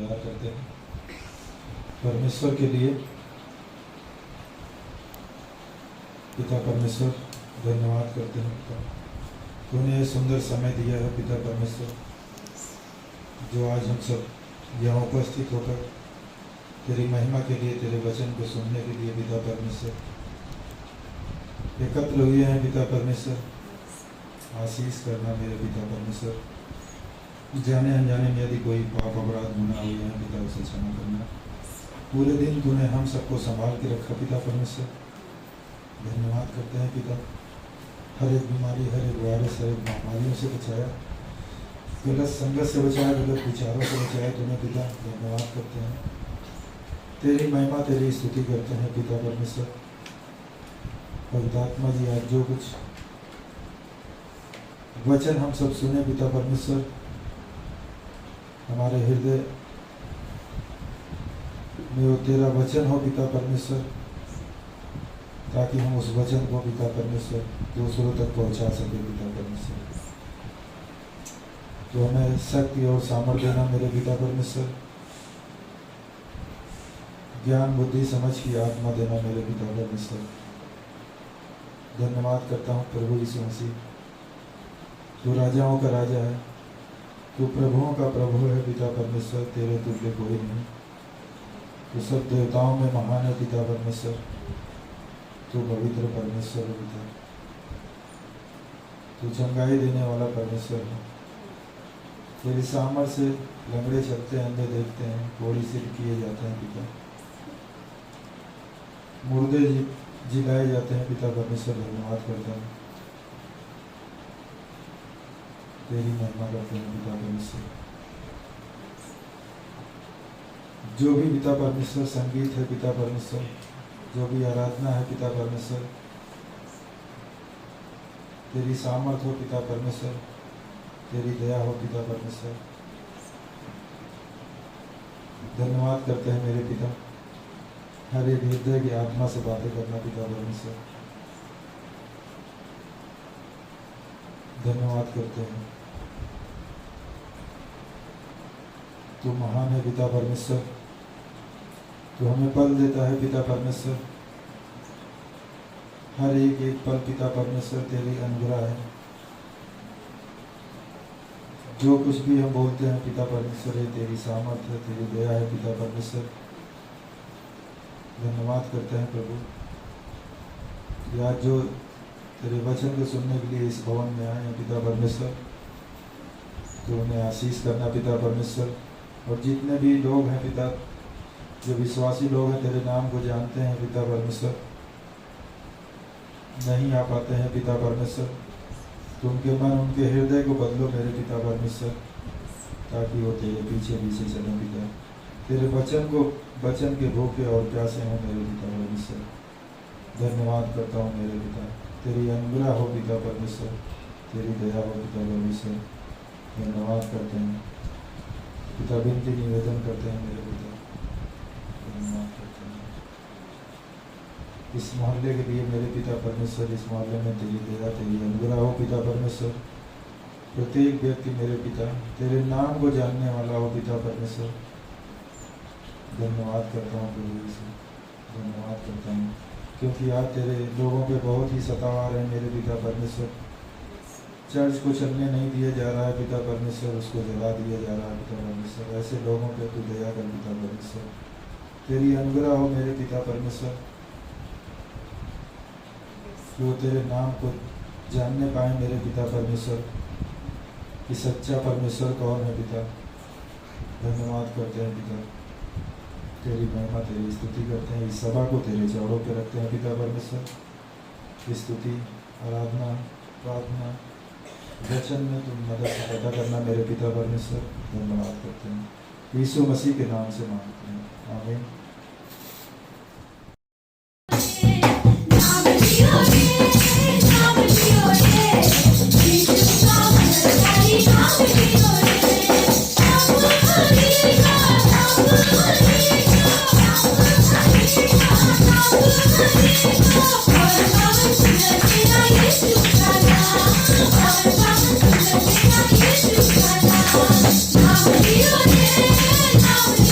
तैयार करते हैं परमेश्वर के लिए। पिता परमेश्वर धन्यवाद करते हैं पिता, तूने सुंदर समय दिया है पिता परमेश्वर, जो आज हम सब यहाँ उपस्थित होकर तेरी महिमा के लिए, तेरे वचन को सुनने के लिए पिता परमेश्वर एकत्र हुए हैं पिता परमेश्वर। आशीष करना मेरे पिता परमेश्वर, जाने अनजाने में यदि कोई पाप अपराध गुनाह हुए हैं पिता उसे क्षमा करना। पूरे दिन तूने हम सबको संभाल के रखा पिता परमेश्वर, धन्यवाद करते हैं पिता। हर एक बीमारी, हर एक वायरस, हर एक महामारियों से बचाया, गलत संगत से बचाया, गलत विचारों से बचाया तूने पिता, धन्यवाद करते हैं। तेरी महिमा, तेरी स्तुति करते हैं पिता परमेश्वर। पवित्रात्मा जी, आज जो कुछ वचन हम सब सुने पिता परमेश्वर, हमारे हृदय में वो तेरा वचन हो पिता परमेश्वर, ताकि हम उस वचन को पिता परमेश्वर दूसरों तक पहुंचा सके पिता परमेश्वर। तो हमें शक्ति और सामर्थ्य देना मेरे पिता परमेश्वर, ज्ञान बुद्धि समझ की आत्मा देना मेरे पिता परमेश्वर। धन्यवाद करता हूँ प्रभु यीशु मसीह, तू राजाओं का राजा है, तू प्रभुओं का प्रभु है पिता परमेश्वर, तेरे तुल्य कोई नहीं। तू सब देवताओं में महान है पिता परमेश्वर, तू पवित्र परमेश्वर है पिता, तू चंगाई देने वाला परमेश्वर है। तेरी सामर्थ से लंगड़े चलते हैं, अंधे देखते हैं, कोढ़ी सिर किए जाते हैं पिता, मुर्दे जिलाए जाते हैं पिता परमेश्वर। धन्यवाद करता हूँ, तेरी महिमा करते हैं पिता परमेश्वर। जो भी पिता परमेश्वर संगीत है पिता परमेश्वर, जो भी आराधना है पिता परमेश्वर, तेरी सामर्थ हो पिता परमेश्वर, तेरी दया हो पिता परमेश्वर। धन्यवाद करते हैं मेरे पिता, हर एक हृदय की आत्मा से बातें करना पिता परमेश्वर। धन्यवाद करते हैं, तू महान है पिता परमेश्वर, तू हमें पल देता है पिता परमेश्वर। हर एक एक पल पिता परमेश्वर तेरी अनुग्रह है। जो कुछ भी हम बोलते हैं पिता परमेश्वर, है तेरी सामर्थ है, तेरी दया है पिता परमेश्वर। धन्यवाद करते हैं प्रभु, आज जो तेरे वचन को सुनने के लिए इस भवन में आए हैं पिता परमेश्वर, तो उन्हें आशीष करना पिता परमेश्वर। और जितने भी लोग हैं पिता, जो विश्वासी लोग हैं, तेरे नाम को जानते हैं पिता परमेश्वर, नहीं आ पाते हैं पिता परमेश्वर, तो उनके मन, उनके हृदय को बदलो मेरे पिता परमेश्वर, ताकि वो तेरे पीछे पीछे चलें पिता। तेरे वचन के भूखे और प्यासे हों मेरे पिता परमेश्वर। धन्यवाद करता हूँ मेरे पिता, तेरी अनुग्रह हो पिता परमेश्वर, तेरी दया हो पिता परमेश्वर। धन्यवाद करते हैं पिता, विनती निवेदन करते हैं मेरे पिता, धन्यवाद करते हैं इस मोहल्ले के लिए मेरे पिता परमेश्वर। इस मोहल्ले में तेरी दया, तेरी अनुग्रह हो पिता परमेश्वर। प्रत्येक व्यक्ति मेरे पिता तेरे नाम को जानने वाला हो पिता परमेश्वर। धन्यवाद करता हूँ प्रभु यीशु, धन्यवाद करता हूँ, क्योंकि आज तेरे लोगों पे बहुत ही सतावा है मेरे पिता परमेश्वर। चर्च को चलने नहीं दिया जा रहा है पिता परमेश्वर, उसको जला दिया जा रहा है पिता परमेश्वर। ऐसे लोगों पे तू दया कर पिता परमेश्वर, तेरी अनुग्रह हो मेरे पिता परमेश्वर, जो तेरे नाम को जानने पाए मेरे पिता परमेश्वर, कि सच्चा परमेश्वर कौन है पिता। धन्यवाद करते हैं पिता, तेरी महिमा, तेरी स्तुति करते हैं। इस सभा को तेरे चौड़ों पे रखते हैं पिता परमेश्वर। स्तुति, आराधना, प्रार्थना, वचन में तुम मदद पैदा करना मेरे पिता परमेश्वर। धन्यवाद करते हैं, यीशु मसीह के नाम से मांगते हैं, आमीन। Now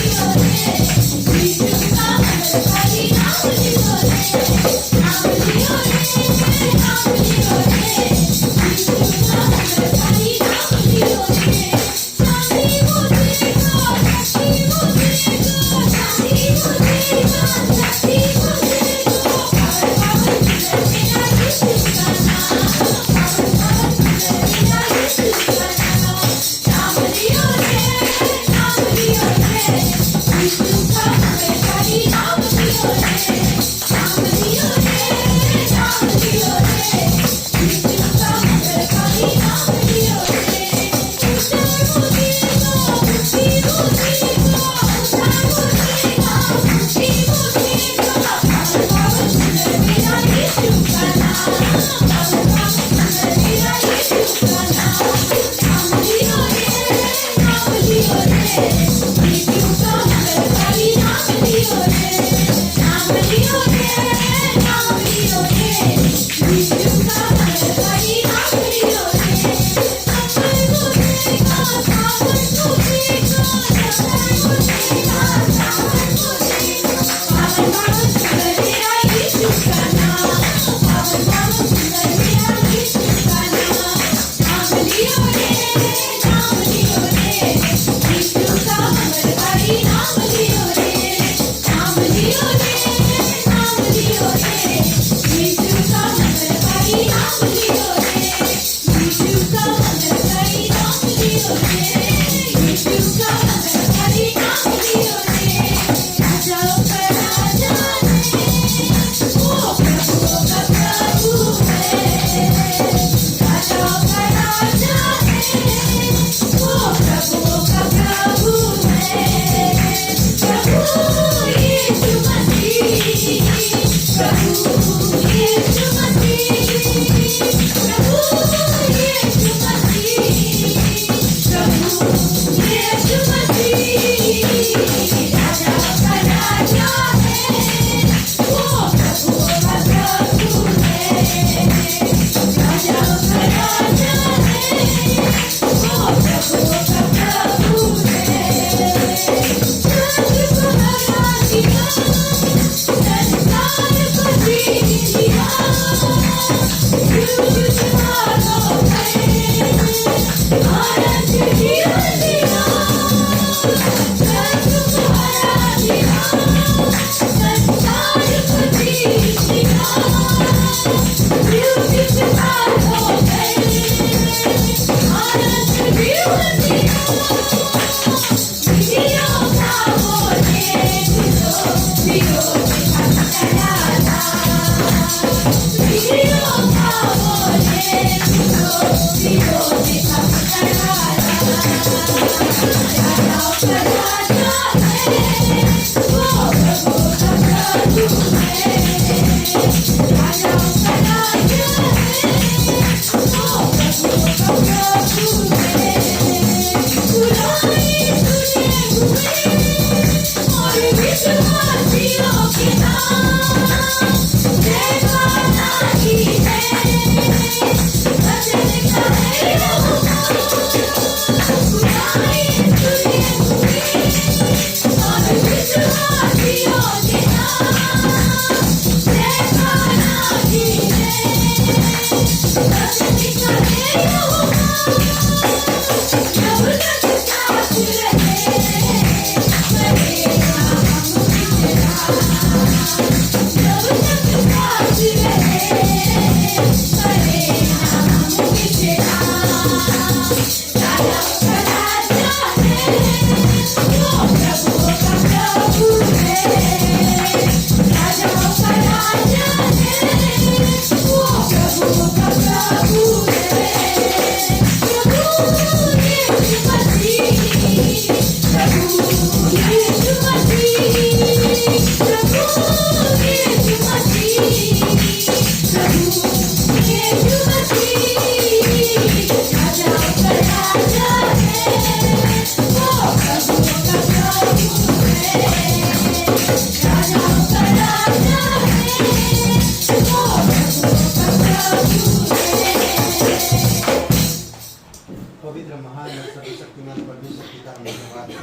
पवित्र महान और सर्वशक्तिमान परमेश्वर पिता हम धन्यवाद है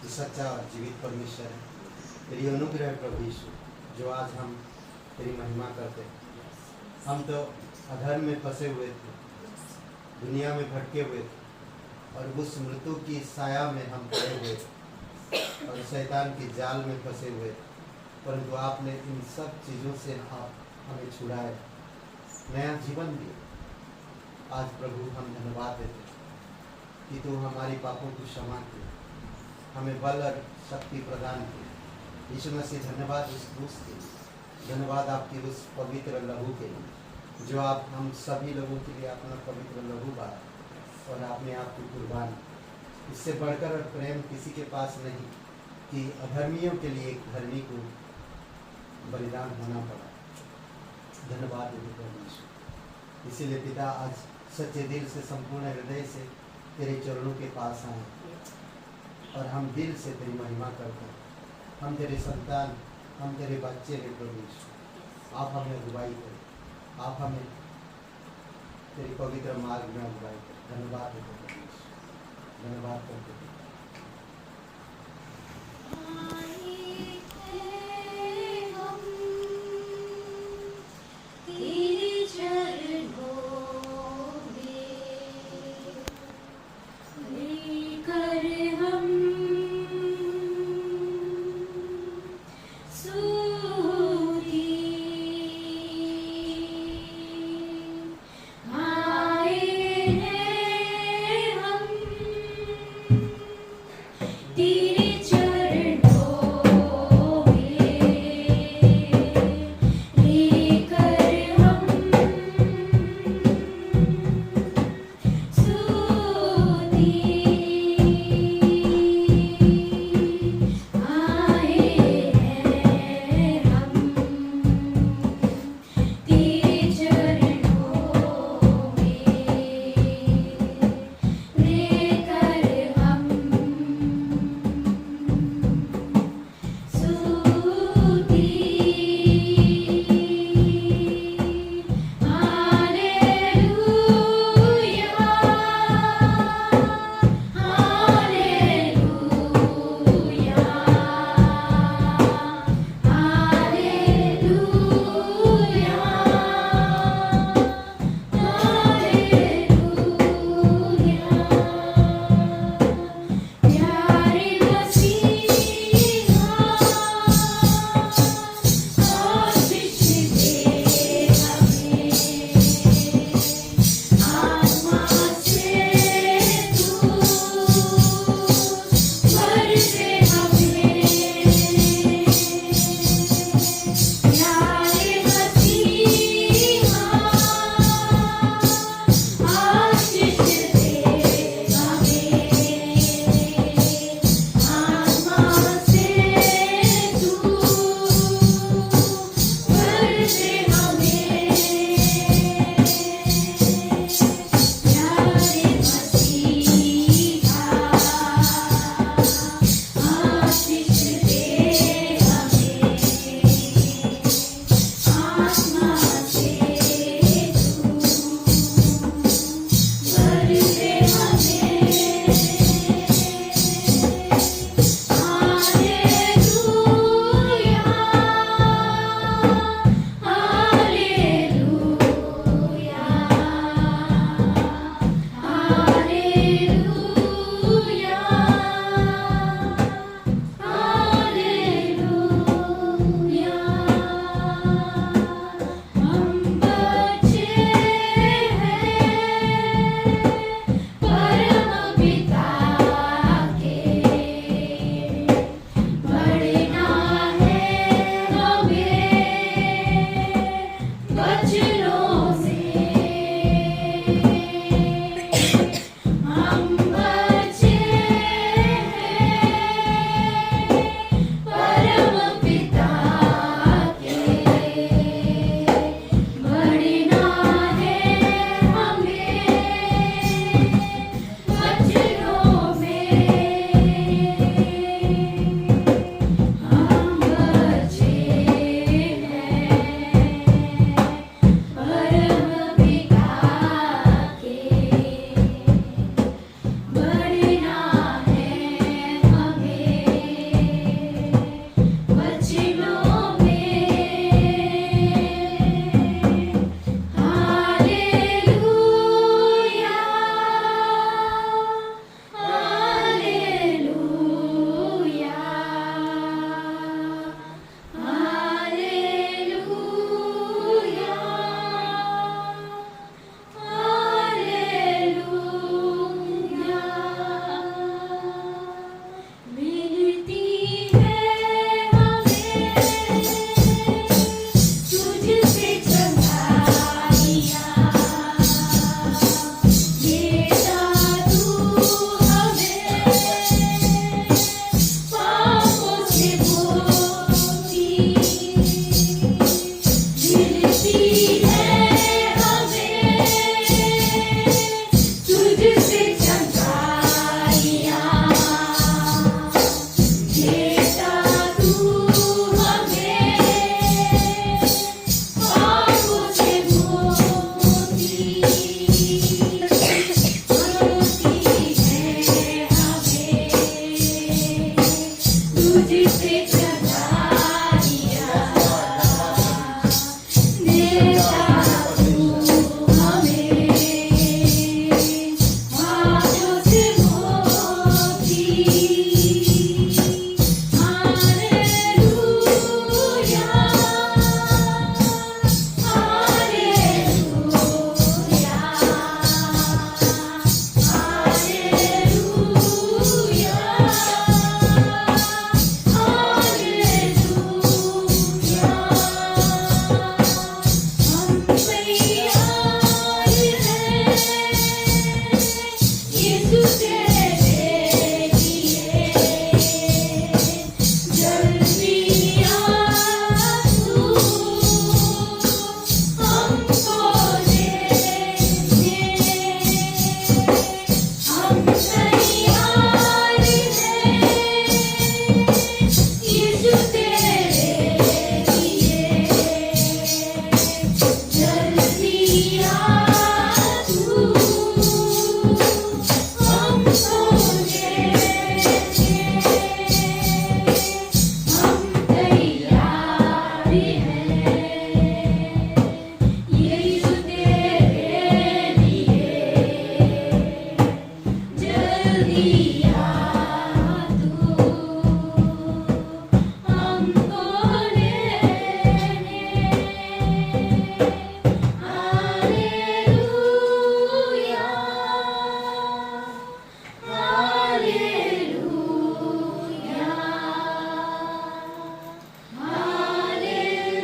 जो सच्चा और जीवित परमेश्वर है। तेरी अनुग्रह है प्रभु यीशु जो आज हम तेरी महिमा करते हैं। हम तो अधर्म में फंसे हुए थे, दुनिया में भटके हुए थे और उस मृत्यु की साया में हम पड़े हुए थे और शैतान की जाल में फंसे हुए थे, परंतु आपने इन सब चीज़ों से आप हमें छुड़ाए, नया जीवन दिया। आज प्रभु हम धन्यवाद देते कि तू हमारी पापों को क्षमा किया, हमें बल और शक्ति प्रदान की। यीशु मसीह धन्यवाद उस क्रूस के लिए, धन्यवाद आपकी उस पवित्र लहू के लिए जो आप हम सभी लोगों के लिए अपना पवित्र लहू बांधा और आपने आपकी कुर्बान। इससे बढ़कर और प्रेम किसी के पास नहीं कि अधर्मियों के लिए एक धर्मी को बलिदान होना पड़ा। धन्यवाद देते प्रभु यीशु। इसीलिए पिता आज सच्चे दिल से संपूर्ण हृदय से तेरे चरणों के पास आए और हम दिल से तेरी महिमा करते हैं। हम तेरे संतान, हम तेरे बच्चे हैं प्रभु यीशु। आप हमें अगुवाई करें, आप हमें तेरे पवित्र मार्ग में अगुवाई करें। धन्यवाद देते प्रभु यीशु, धन्यवाद करते हैं। तुझसे चढ़ाइया देता तू हमें ख्वाबों से मोती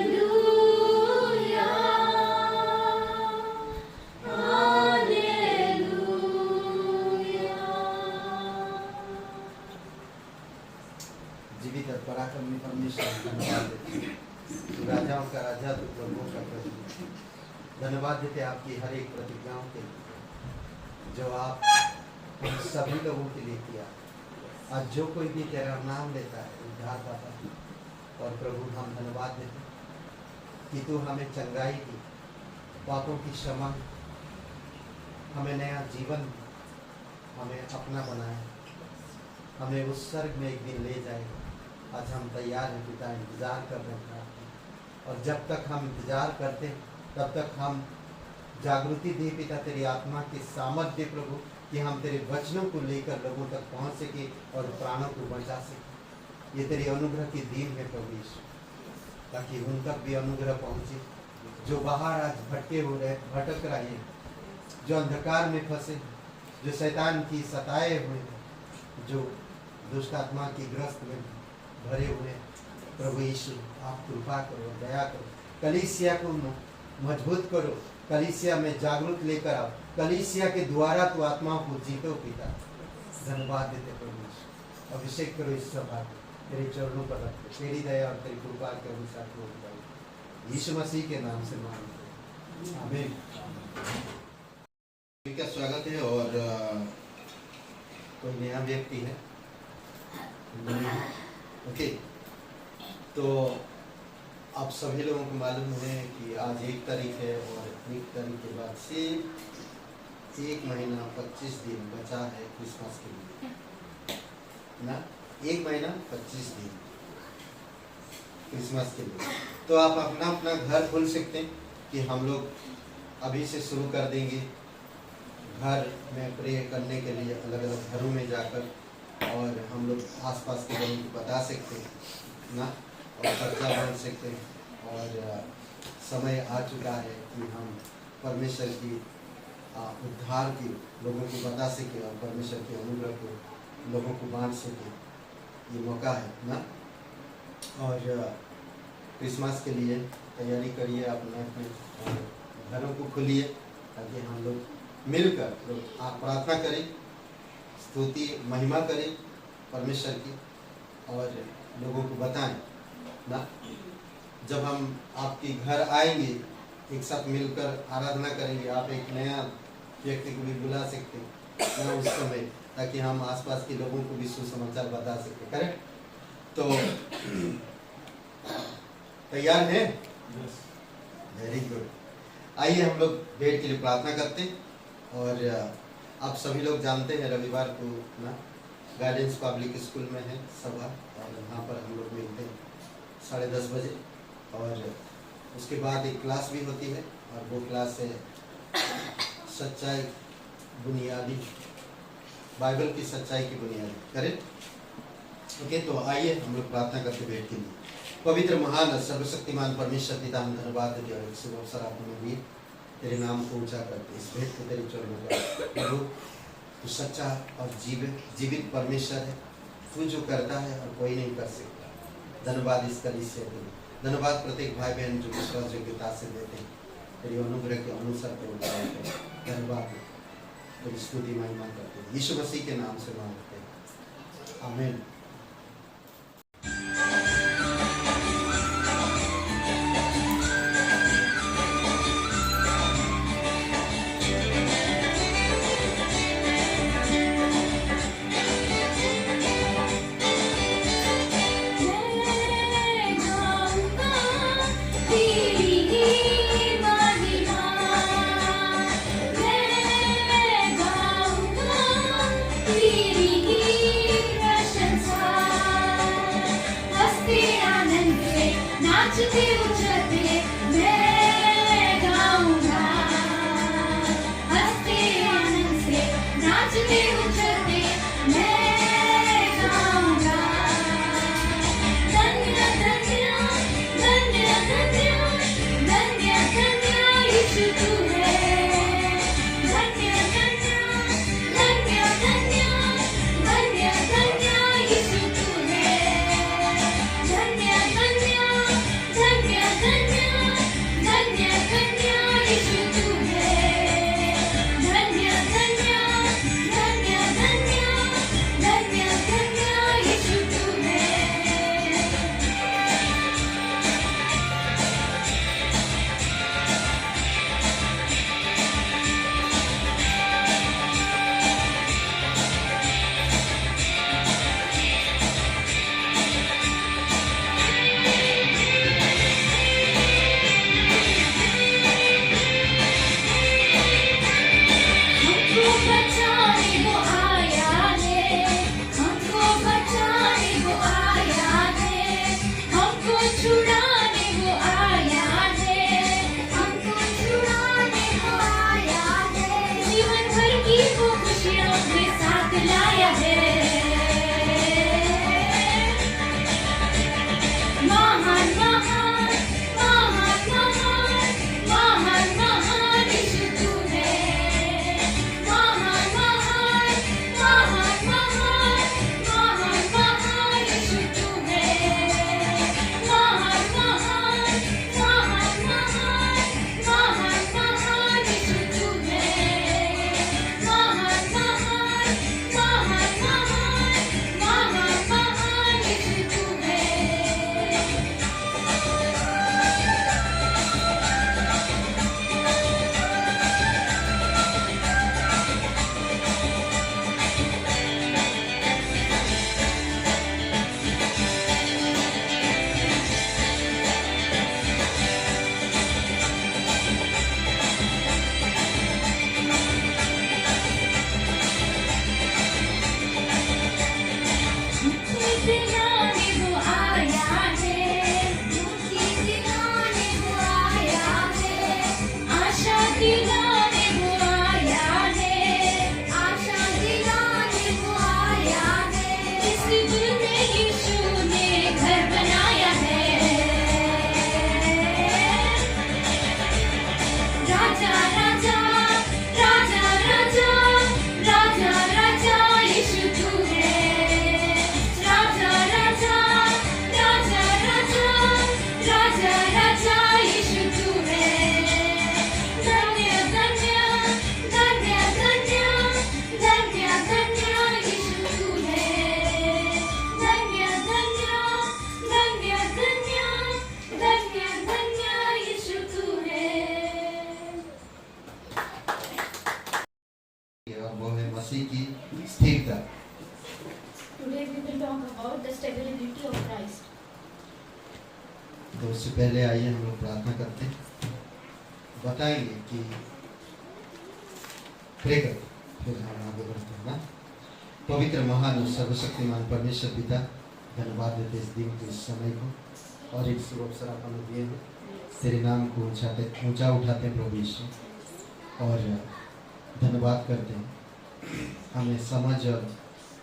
हालेलुया हालेलुया जीवित और पराक्रमी परमेश्वर धन्यवाद देते हैं। तू राजाओं का राजा, तू प्रभुओं का प्रभु। धन्यवाद देते हैं आपकी हर एक प्रतिज्ञाओं के लिए जो आप हम सभी लोगों के लिए किया। आज जो कोई भी तेरा नाम लेता है उद्धार पाता है। और प्रभु हम धन्यवाद देते हैं कि तू हमें चंगाई की, पापों की क्षमा, हमें नया जीवन, हमें अपना बनाया, हमें उस स्वर्ग में एक दिन ले जाएगा। आज हम तैयार हैं पिता, इंतजार कर रहे हैं। और जब तक हम इंतजार करते हैं तब तक हम जागृति दे पिता तेरी आत्मा की सामर्थ्य दे प्रभु, कि हम तेरे वचनों को लेकर लोगों तक पहुंच सके और प्राणों को बचा सके। ये तेरी अनुग्रह की दीन है प्रभु यीशु, ताकि उन तक भी अनुग्रह पहुंचे जो बाहर आज भटक रहे हैं, जो अंधकार में फंसे, जो शैतान की सताए हुए हैं, जो दुष्ट आत्मा की ग्रस्त में भरे हुए। प्रभु यीशु आप कृपा करो, दया करो, कलीसिया को मजबूत करो, कलीसिया में जागरूक लेकर आओ, कलीसिया के द्वारा तो आत्माओं को जीतो पिता। धन्यवाद देते प्रभु यीशु, अभिषेक करो इस सभा को, तेरे चरणों पर रखो, तेरी दया और तेरी कृपा के अनुसार यीशु मसीह के नाम से मांगते हैं, आमीन। का स्वागत है। और कोई नया व्यक्ति है? ओके, तो आप सभी लोगों को मालूम है कि आज 1 तारीख है और 1 तारीख के बाद सिर्फ 1 महीना 25 दिन बचा है क्रिसमस के लिए ना। 1 महीना 25 दिन क्रिसमस के लिए। तो आप अपना अपना घर खोल सकते हैं कि हम लोग अभी से शुरू कर देंगे घर में प्रे करने के लिए, अलग अलग घरों में जाकर, और हम लोग आसपास के लोगों को बता सकते हैं ना, और चर्चा बढ़ सकते हैं। और समय आ चुका है कि हम परमेश्वर की उद्धार की लोगों को बता सके और परमेश्वर के अनुग्रह को लोगों को बांट सके। ये मौका है ना। और क्रिसमस के लिए तैयारी करिए, अपने अपने घरों को खोलिए ताकि हम लोग मिलकर आप प्रार्थना करें, स्तुति महिमा करें परमेश्वर की, और लोगों को बताएं ना। जब हम आपके घर आएंगे एक साथ मिलकर आराधना करेंगे, आप एक नया व्यक्ति को भी बुला सकते हैं ना उस समय, ताकि हम आसपास के लोगों को भी सुसमाचार बता सकें। करेक्ट? तो तैयार है? Very good. आइए हम लोग भेंट के लिए प्रार्थना करते हैं। और आप सभी लोग जानते हैं रविवार को ना गाइडेंस पब्लिक स्कूल में है सभा, और वहाँ पर हम लोग मिलते हैं 10:30 बजे। और उसके बाद एक क्लास भी होती है, और वो क्लास है सच्चाई बुनियादी, बाइबल की सच्चाई की बुनियादी। करेक्ट? ओके, तो आइए हम लोग प्रार्थना करके बैठते हैं। पवित्र महान और सर्वशक्तिमान परमेश्वर पिता, हम धन्यवाद देते हैं और एक शुभ अवसर आपने दिए तेरे नाम को ऊंचा करते इस भेंट को तेरे चरणों पर। प्रभु, तू सच्चा और जीवित परमेश्वर है, तू जो करता है और कोई नहीं कर सकता। धन्यवाद इस कलीसिया के लिए, धन्यवाद प्रत्येक भाई बहन जो विश्वास योग्यता से देते हैं, तेरी अनुग्रह के अनुसार तेरे उतारते हैं। धन्यवाद, तेरी स्तुति महिमा करते हैं, यीशु मसीह के नाम से मांगते हैं, आमीन। मैं गाऊंगा तेरी महिमा, मैं गाऊंगा तेरी प्रशंसा। हंसते आनंद से नाचते उछलते मैं गाऊंगा, हंसते आनंद से नाचते उछलते मैं गाऊंगा। धन्य धन्य धन्य धन्य धन्य धन्य यीशु तू है। धन्य धन्य धन्य धन्य धन्य धन्य यीशु तू है। धन्य धन्य धन्य धन्य धन्य धन्य यीशु तू है। धन्य धन्य धन्य धन्य धन्य धन्य यीशु तू है। हमको बचाने वो आया है, हमको बचाने वो आया है, हमको छुड़ाने वो आया है, हमको छुड़ाने वो आया है। जीवन भर की वो खुशियाँ अपने साथ लाया है। महान महान महान महान महान महान यीशु तू है। महान महान महान महान महान महान यीशु तू है। महान महान महान महान महान महान यीशु तू है। महान महान महान महान महान महान यीशु तू है। मुक्ति दिलाने वो आया है, मुक्ति दिलाने वो आया है, आशा दिलाने वो आया है, आशा दिलाने वो आया है। इस दिल में यीशु ने घर बनाया है। राजा राजा राजा राजा राजा राजा यीशु तू है। राजा राजा राजा राजा राजा राजा यीशु तू है। धन्य धन्य धन्य धन्य धन्य धन्य यीशु तू है। धन्य धन्य धन्य धन्य धन्य धन्य यीशु तू है। और वो है मसीह की स्थिरता। Today we will talk about the stability of Christ. तो उससे पहले आइए हम लोग प्रार्थना करते हैं, बताएंगे कि प्रे करते, फिर हम आगे बढ़ते हैं ना। पवित्र महान और सर्वशक्तिमान परमेश्वर पिता, धन्यवाद देते इस दिन के इस समय को और एक शुभ अवसर आप हमें दिए हैं। तेरे नाम को ऊंचा उठाते हैं प्रभु यीशु, और धन्यवाद करते हैं हमें समझ और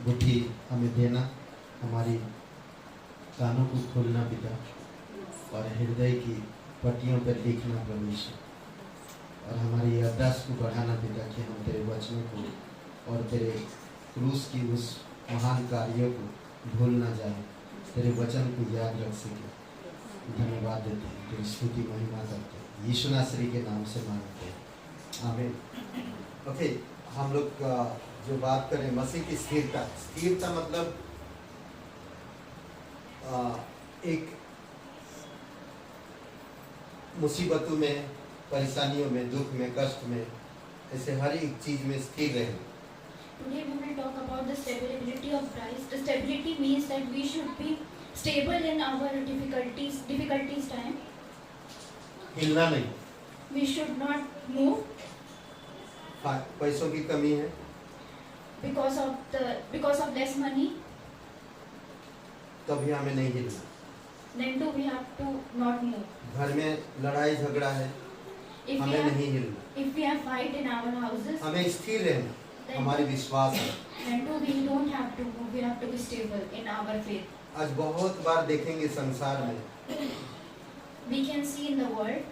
बुद्धि हमें देना, हमारी कानों को खोलना पिता, और हृदय की पट्टियों पर लिखना प्रभु यीशु, और हमारी याददाश्त को बढ़ाना पिता कि हम तेरे वचनों को और तेरे क्रूस की उस महान कार्यों को भूल ना जाए, तेरे वचन को याद रख सके। धन्यवाद देते हैं, तेरी स्तुति महिमा करते हैं, यीशु नासरी के नाम से मांगते हैं, आमीन। ओके, हम लोग जो बात करें मसीह की स्थिरता। स्थिरता मतलब एक मुसीबतों में, परेशानियों में, दुख में, कष्ट में, ऐसे हर एक चीज में स्थिर रहे। Today we will talk about the stability of Christ. The stability means that we should be stable in our difficulties time. हिलना नहीं। We should not move पैसों की कमी है, because of less money. तभी हमें नहीं हिलना। Then too we have to not move. घर में लड़ाई झगड़ा है, If we हमें नहीं हिलना। have fight in our houses, हमें स्थिर रहना, हमारी विश्वास है। then too we don't have to move. We have to be stable in our faith. आज बहुत बार देखेंगे संसार में We can see in the world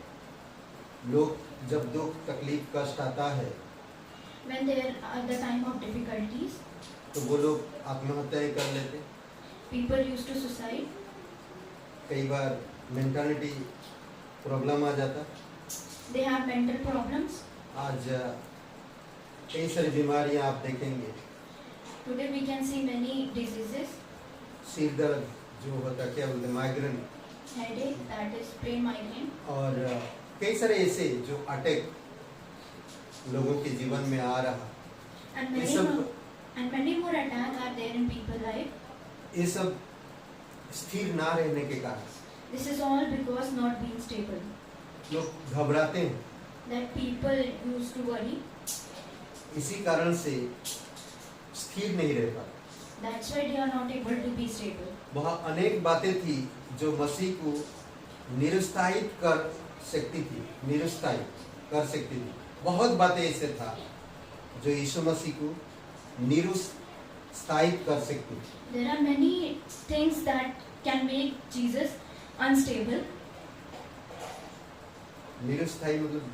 लोग जब दुख, तकलीफ, कष्ट आता है when there are the time of difficulties, तो वो लोग आत्महत्याएं कर लेते। people used to suicide. कई बार मेंटालिटी प्रॉब्लम आ जाता। They have mental problems. आज कई सारी बीमारियां आप देखेंगे, Today we can see many diseases. सिर दर्द जो होता, क्या बोलते हैं, migraine, Headache, that is brain migraine. और कई सारे ऐसे जो अटैक लोगों के जीवन में आ रहा। And ये many सब more, and many more attacks are there in people's life. ये सब स्थिर ना रहने के कारण This is all because not being stable. लोग घबराते हैं। That people used to worry. इसी कारण से स्थिर नहीं रह पाते। That's why they are not able to be stable. वहाँ अनेक बातें थी जो मसीह को निरुत्साहित कर सकती थी, निरुत्साहित कर सकती थी। बहुत बातें ऐसे था जो यीशु मसीह को निरुत्साहित कर सकती थी। There are many things that can make Jesus unstable. निरुत्साहित मतलब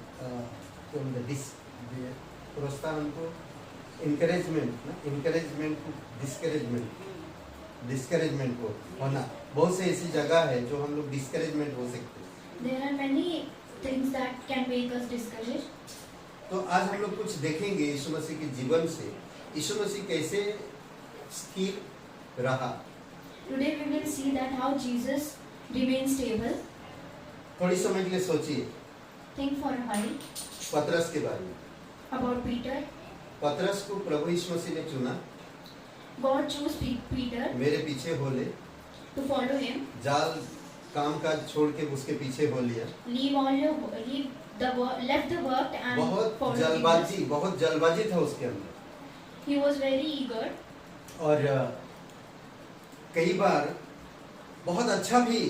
प्रोत्साहन को इनकरेजमेंट ना, इनकरेजमेंट को डिस्करेजमेंट को होना। बहुत से ऐसी जगह है जो हम लोग डिस्करेजमेंट हो सकते हैं। There are many things that can make us discouraged. तो आज हम लोग कुछ देखेंगे यीशु मसीह के जीवन से, यीशु मसीह कैसे स्थिर रहा। Today we will see that how Jesus remained stable. थोड़ी समय के लिए सोचिए Think for a while पतरस के बारे में। about Peter. पतरस को प्रभु यीशु मसीह ने चुना, God chose Peter मेरे पीछे हो ले, to follow him. जाल काम काज छोड़ के उसके पीछे हो लिया। Left the work and बहुत followed जल्दबाजी, Jesus. बहुत जल्दबाजी था उसके अंदर। He was very eager. और कई बार बहुत अच्छा भी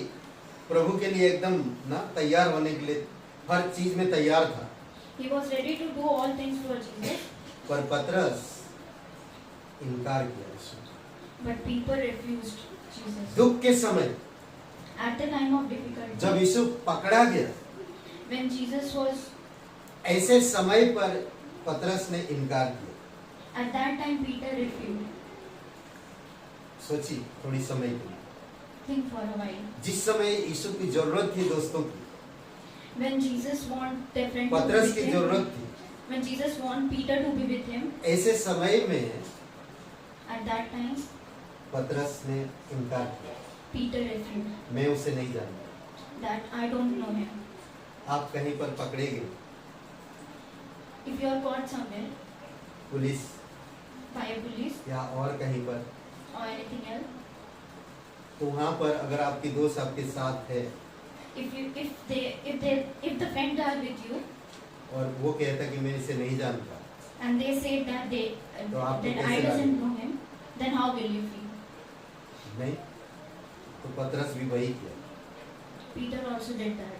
प्रभु के लिए एकदम ना तैयार होने के लिए हर चीज में तैयार था। He was ready to do all things for Jesus. पर पतरस इनकार किया यीशु। But people refused Jesus. दुख के समय At the time of difficulty, जब यीशु पकड़ा गया, when Jesus was, ऐसे समय पर पतरस ने इनकार किया। at that time Peter refused. सोची थोड़ी समय के लिए, Think for a while. जिस समय यीशु की जरूरत थी दोस्तों की, When Jesus want their friend to be पतरस with की him, जरूरत थी, when Jesus want Peter to be with him, ऐसे समय में at that time पतरस ने इनकार किया। Peter refused. मैं उसे नहीं जानता। That I don't know him. आप कहीं पर पकड़े गए, If you are caught somewhere police by a police या और कहीं पर, or anything else, तो वहाँ पर अगर आपकी दोस्त आपके साथ है if the friends are with you और वो कहता कि मैं इसे नहीं जानता, and they say that तो आपको that I कैसे doesn't लगेगा? know him, then how will you feel? नहीं, तो पतरस भी वही किया। Peter also did that.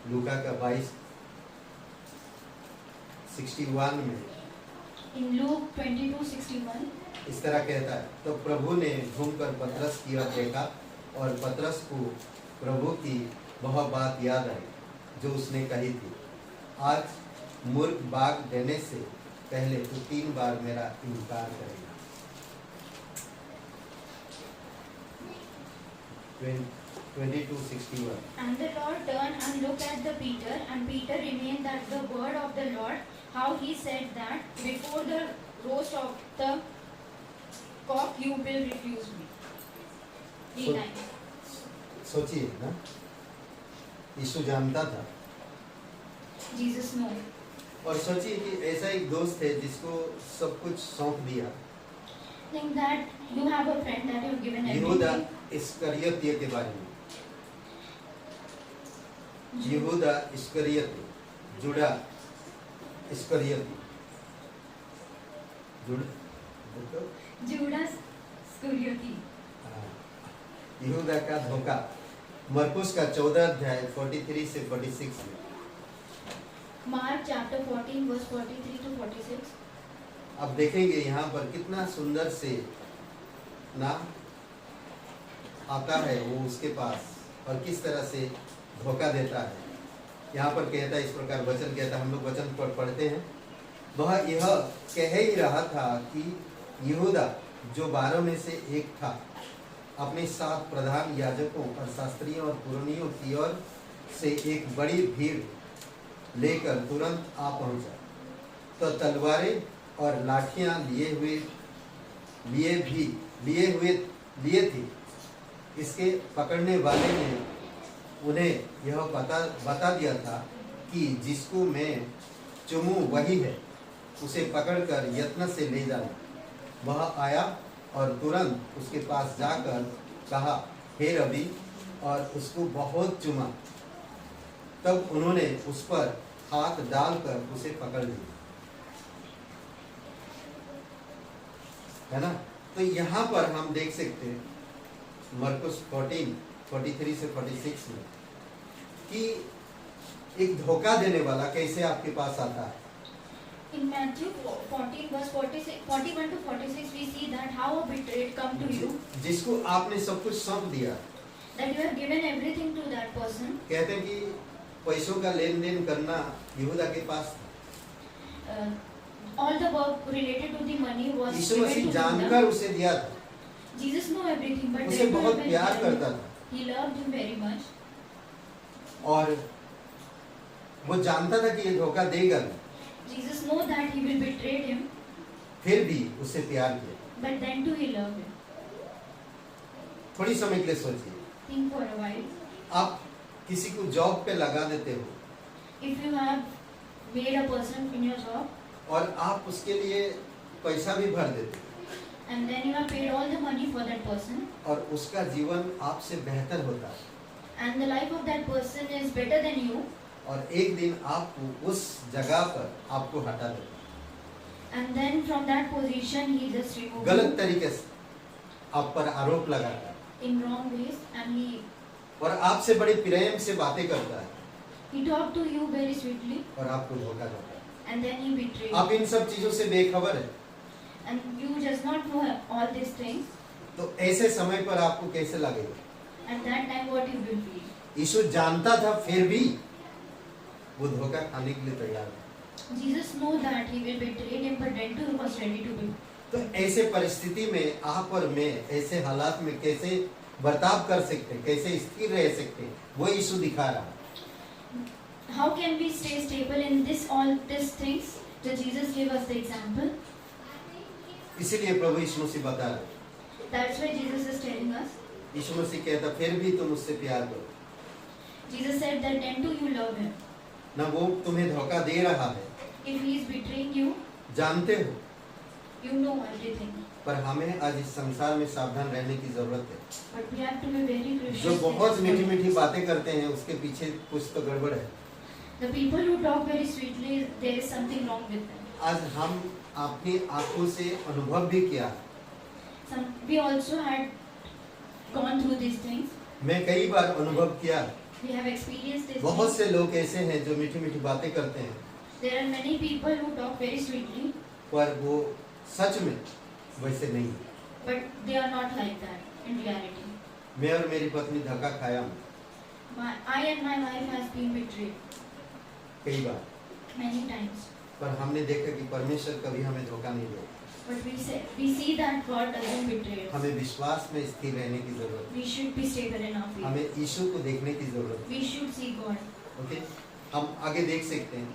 लूका का 22:61 में In Luke 22:61, इस तरह कहता है, तो प्रभु ने घूमकर पतरस की ओर देखा और पतरस को प्रभु की वह बात याद आई जो उसने कही थी, आज मुर्ग बाग देने से पहले तू 3 बार मेरा इनकार करेगा। 22:61 and the Lord turned and looked at the Peter, and Peter remained at the word of the Lord, how he said that before the roast of the cock you will refuse me 3 So- times. सोचिए ना, यीशु जानता था, Jesus knew. और सोचिए कि ऐसा एक दोस्त है जिसको सब कुछ सौंप दिया। Think that you have a friend that you've given यहूदा everything. इस्करियोती के बारे में, यहूदा इस्करियोती, जुड़ा इस्करियोती, Judas Iscariot. यहूदा का धोखा, मरकुस का 14 अध्याय 43 से 46 में। Mark chapter 14 verse 43 to 46. अब देखेंगे यहाँ पर कितना सुंदर से ना आता है वो उसके पास और किस तरह से धोखा देता है। यहाँ पर कहता है, इस प्रकार वचन कहता है, हम लोग वचन पढ़ते हैं। वह यह कह ही रहा था कि यहूदा जो 12 में से एक था, अपने 7 प्रधान याजकों और शास्त्रियों और पुरोनियों की ओर से एक बड़ी भीड़ लेकर तुरंत आ पहुंचा, तो तलवारें और लाठियां लिए थी। इसके पकड़ने वाले ने उन्हें यह बता दिया था कि जिसको मैं चूमूं वही है, उसे पकड़कर यत्न से ले जाना। वह आया और तुरंत उसके पास जाकर कहा, हे रबी, और उसको बहुत चूमा। तब उन्होंने उस पर हाथ डालकर उसे पकड़ लिया, है ना। तो यहाँ पर हम देख सकते हैं मरकुस 14:43 से 46 में कि एक धोखा देने वाला कैसे आपके पास आता है। In Matthew 14 verse 41 to 46 we see that how a betrayed come to you, जिसको आपने सब कुछ सौंप दिया, that you have given everything to that person. कहते हैं कि पैसों का लेन देन करना यहूदा के पास था। All the work related to the money was Yeshu given Masih to जानकर Judah. उसे दिया था, Jesus knew everything, but उसे they बहुत were प्यार very- करता था He loved him very much, और वो जानता था कि ये धोखा देगा नहीं, Jesus knew that he will betray him, फिर भी उससे प्यार किया। but then too he loved him. थोड़ी समय के लिए सोचिए, Think for a while. आप किसी को जॉब पे लगा देते हो If you have made a person in your job और आप उसके लिए पैसा भी भर देते हो and then you have paid all the money for that person और उसका जीवन आपसे बेहतर होता है, and the life of that person is better than you, और एक दिन आपको उस जगह पर आपको हटा देता है, and then from that position he just removed गलत you तरीके से आप पर आरोप लगाता है in wrong ways, and और आपसे बड़े प्रेम से बातें करता है he talked to you very sweetly, और आपको धोखा देता है। and then he betrayed आप इन सब चीजों से बेखबर है, and you just not know all these things. तो ऐसे समय पर आपको कैसे लगेगा। At that time what you will feel? यीशु जानता था, फिर भी वो धोखा खाने के लिए तैयार है। Jesus knew that he will betray him, but then too he was ready to be. तो ऐसे परिस्थिति में आप और मैं ऐसे हालात में कैसे बर्ताव कर सकते हैं, कैसे स्थिर रह सकते हैं, वो यीशु दिखा रहा है। How can we stay stable in all these things? So Jesus gave us the example. इसीलिए प्रभु यीशु मसीह बता रहे, That's why Jesus is telling us. यीशु मसीह कहता फिर भी तुम उससे प्यार करो, Jesus said that then too you love him. ना वो तुम्हें धोखा दे रहा है, If he is betraying you, जानते हो, you know everything. पर हमें आज इस संसार में सावधान रहने की जरूरत है। But we have to be very cautious. जो in बहुत this मीठी world. मीठी बातें करते हैं उसके पीछे कुछ तो गड़बड़ है। The people who talk very sweetly, there is something wrong with them. आज हम अपनी आंखों से अनुभव भी किया, We also had gone through these things. मैं कई बार अनुभव किया, We have experienced these बहुत things. से लोग ऐसे हैं जो मीठी मीठी बातें करते हैं, There are many people who talk very sweetly, पर वो सच में वैसे नहीं है। but they are not like that in reality. मैं और मेरी पत्नी धक्का खाया हूँ I and my wife has been betrayed कई बार, many times. पर हमने देखा कि परमेश्वर कभी हमें धोखा नहीं देगा। But we see that God doesn't betray us. हमें विश्वास में स्थिर रहने की जरूरत है, We should be stable in our faith. हमें यीशु को देखने की जरूरत We should see God. है। ओके, हम आगे देख सकते हैं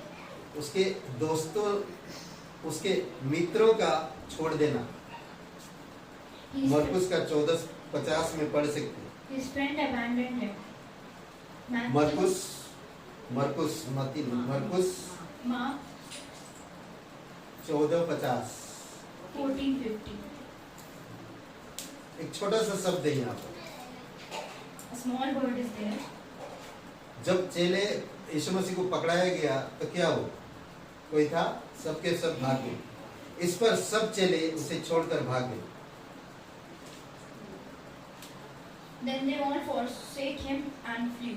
उसके दोस्तों, उसके मित्रों का छोड़ देना। His, मरकुस का 14:50 में पढ़ सकते हैं। his friend abandoned him. मरकुस Mark 14:50। 14:50. एक छोटा सा शब्द है यहाँ पर। A small word is there. जब चेले यीशु मसीह को पकड़ाया गया तो क्या हुआ? कोई था, सबके सब भाग गए। इस पर सब चेले उसे छोड़कर भाग गए। Then they all forsake him and flew.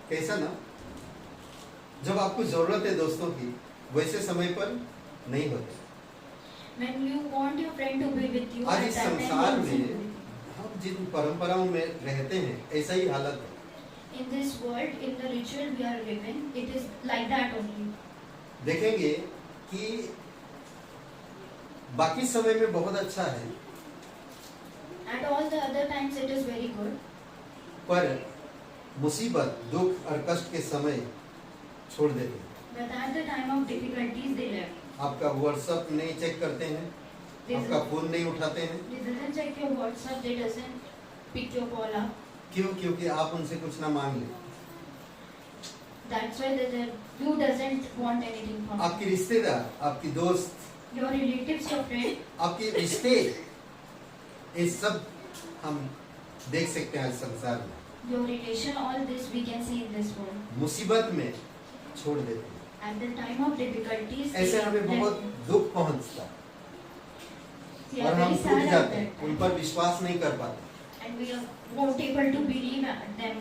कैसा ना, जब आपको जरूरत है दोस्तों की, वैसे समय पर नहीं होते। When you want your friend to be with you, आज at इस that time संसार he में isn't. हम जिन परंपराओं में रहते हैं, ऐसा ही हालत है। In this world, in the ritual we are living, it is like that only. देखेंगे कि बाकी समय में बहुत अच्छा है, At all the other times it is very good. पर मुसीबत, दुख और कष्ट के समय छोड़ देते हैं। But at the time of difficulties they left. आपका व्हाट्सएप नहीं चेक करते हैं, They आपका फोन नहीं उठाते हैं। doesn't check your WhatsApp, they doesn't pick your call up. क्यों? क्योंकि आप उनसे कुछ ना मांग लें। That's why you doesn't want anything from आपके रिश्तेदार, आपकी दोस्त, your relatives, your friend. आपके रिश्ते, ये सब हम देख सकते हैं आज संसार में। Your relation, all this we can see in this world. मुसीबत में छोड़ देते हैं। At the time of difficulties, ऐसे हमें they बहुत दुख पहुंचता है we और are हम very टूट sad at जाते that हैं, उन time. पर विश्वास नहीं कर पाते। And we are not able to believe them.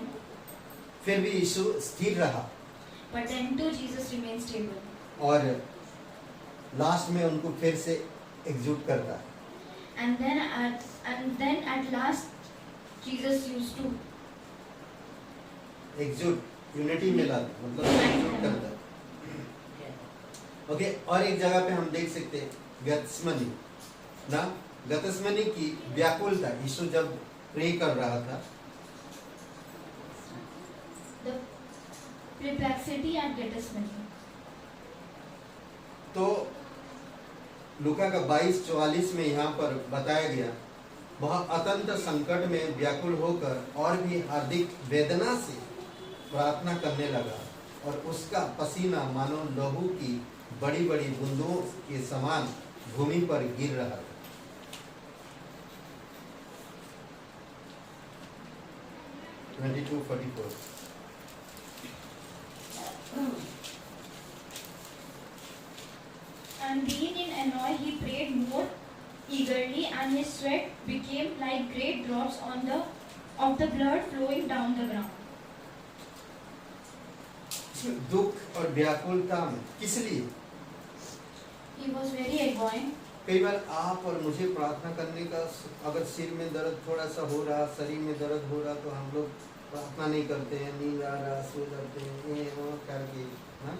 फिर भी यीशु स्थिर रहा But then too Jesus remains stable. और लास्ट में उनको फिर से एकजुट करता है। And then at last Jesus used to एकजुट, यूनिटी में लाता है, मतलब एकजुट करता है। ओके, और एक जगह पे हम देख सकते हैं गत्समनी ना, गत्समनी की व्याकुलता, यीशु जब प्रे कर रहा था, the perplexity at Gethsemane. तो लूका का 22:44 में यहाँ पर बताया गया, वह अत्यंत संकट में व्याकुल होकर और भी हार्दिक वेदना से प्रार्थना करने लगा और उसका पसीना मानो लहू की बड़ी बड़ी बूंदों के समान भूमि पर गिर रहा था। And being in annoy, he prayed more eagerly, and his sweat became like great drops of the blood flowing down the ground. दुख और व्याकुलता में किस लिए? He was very annoying. कई बार आप और मुझे प्रार्थना करने का, अगर सिर में दर्द थोड़ा सा हो रहा, शरीर में दर्द हो रहा, तो हम लोग प्रार्थना नहीं करते हैं, नींद आ रहा, सो जाते हैं, ये वो करके, हाँ?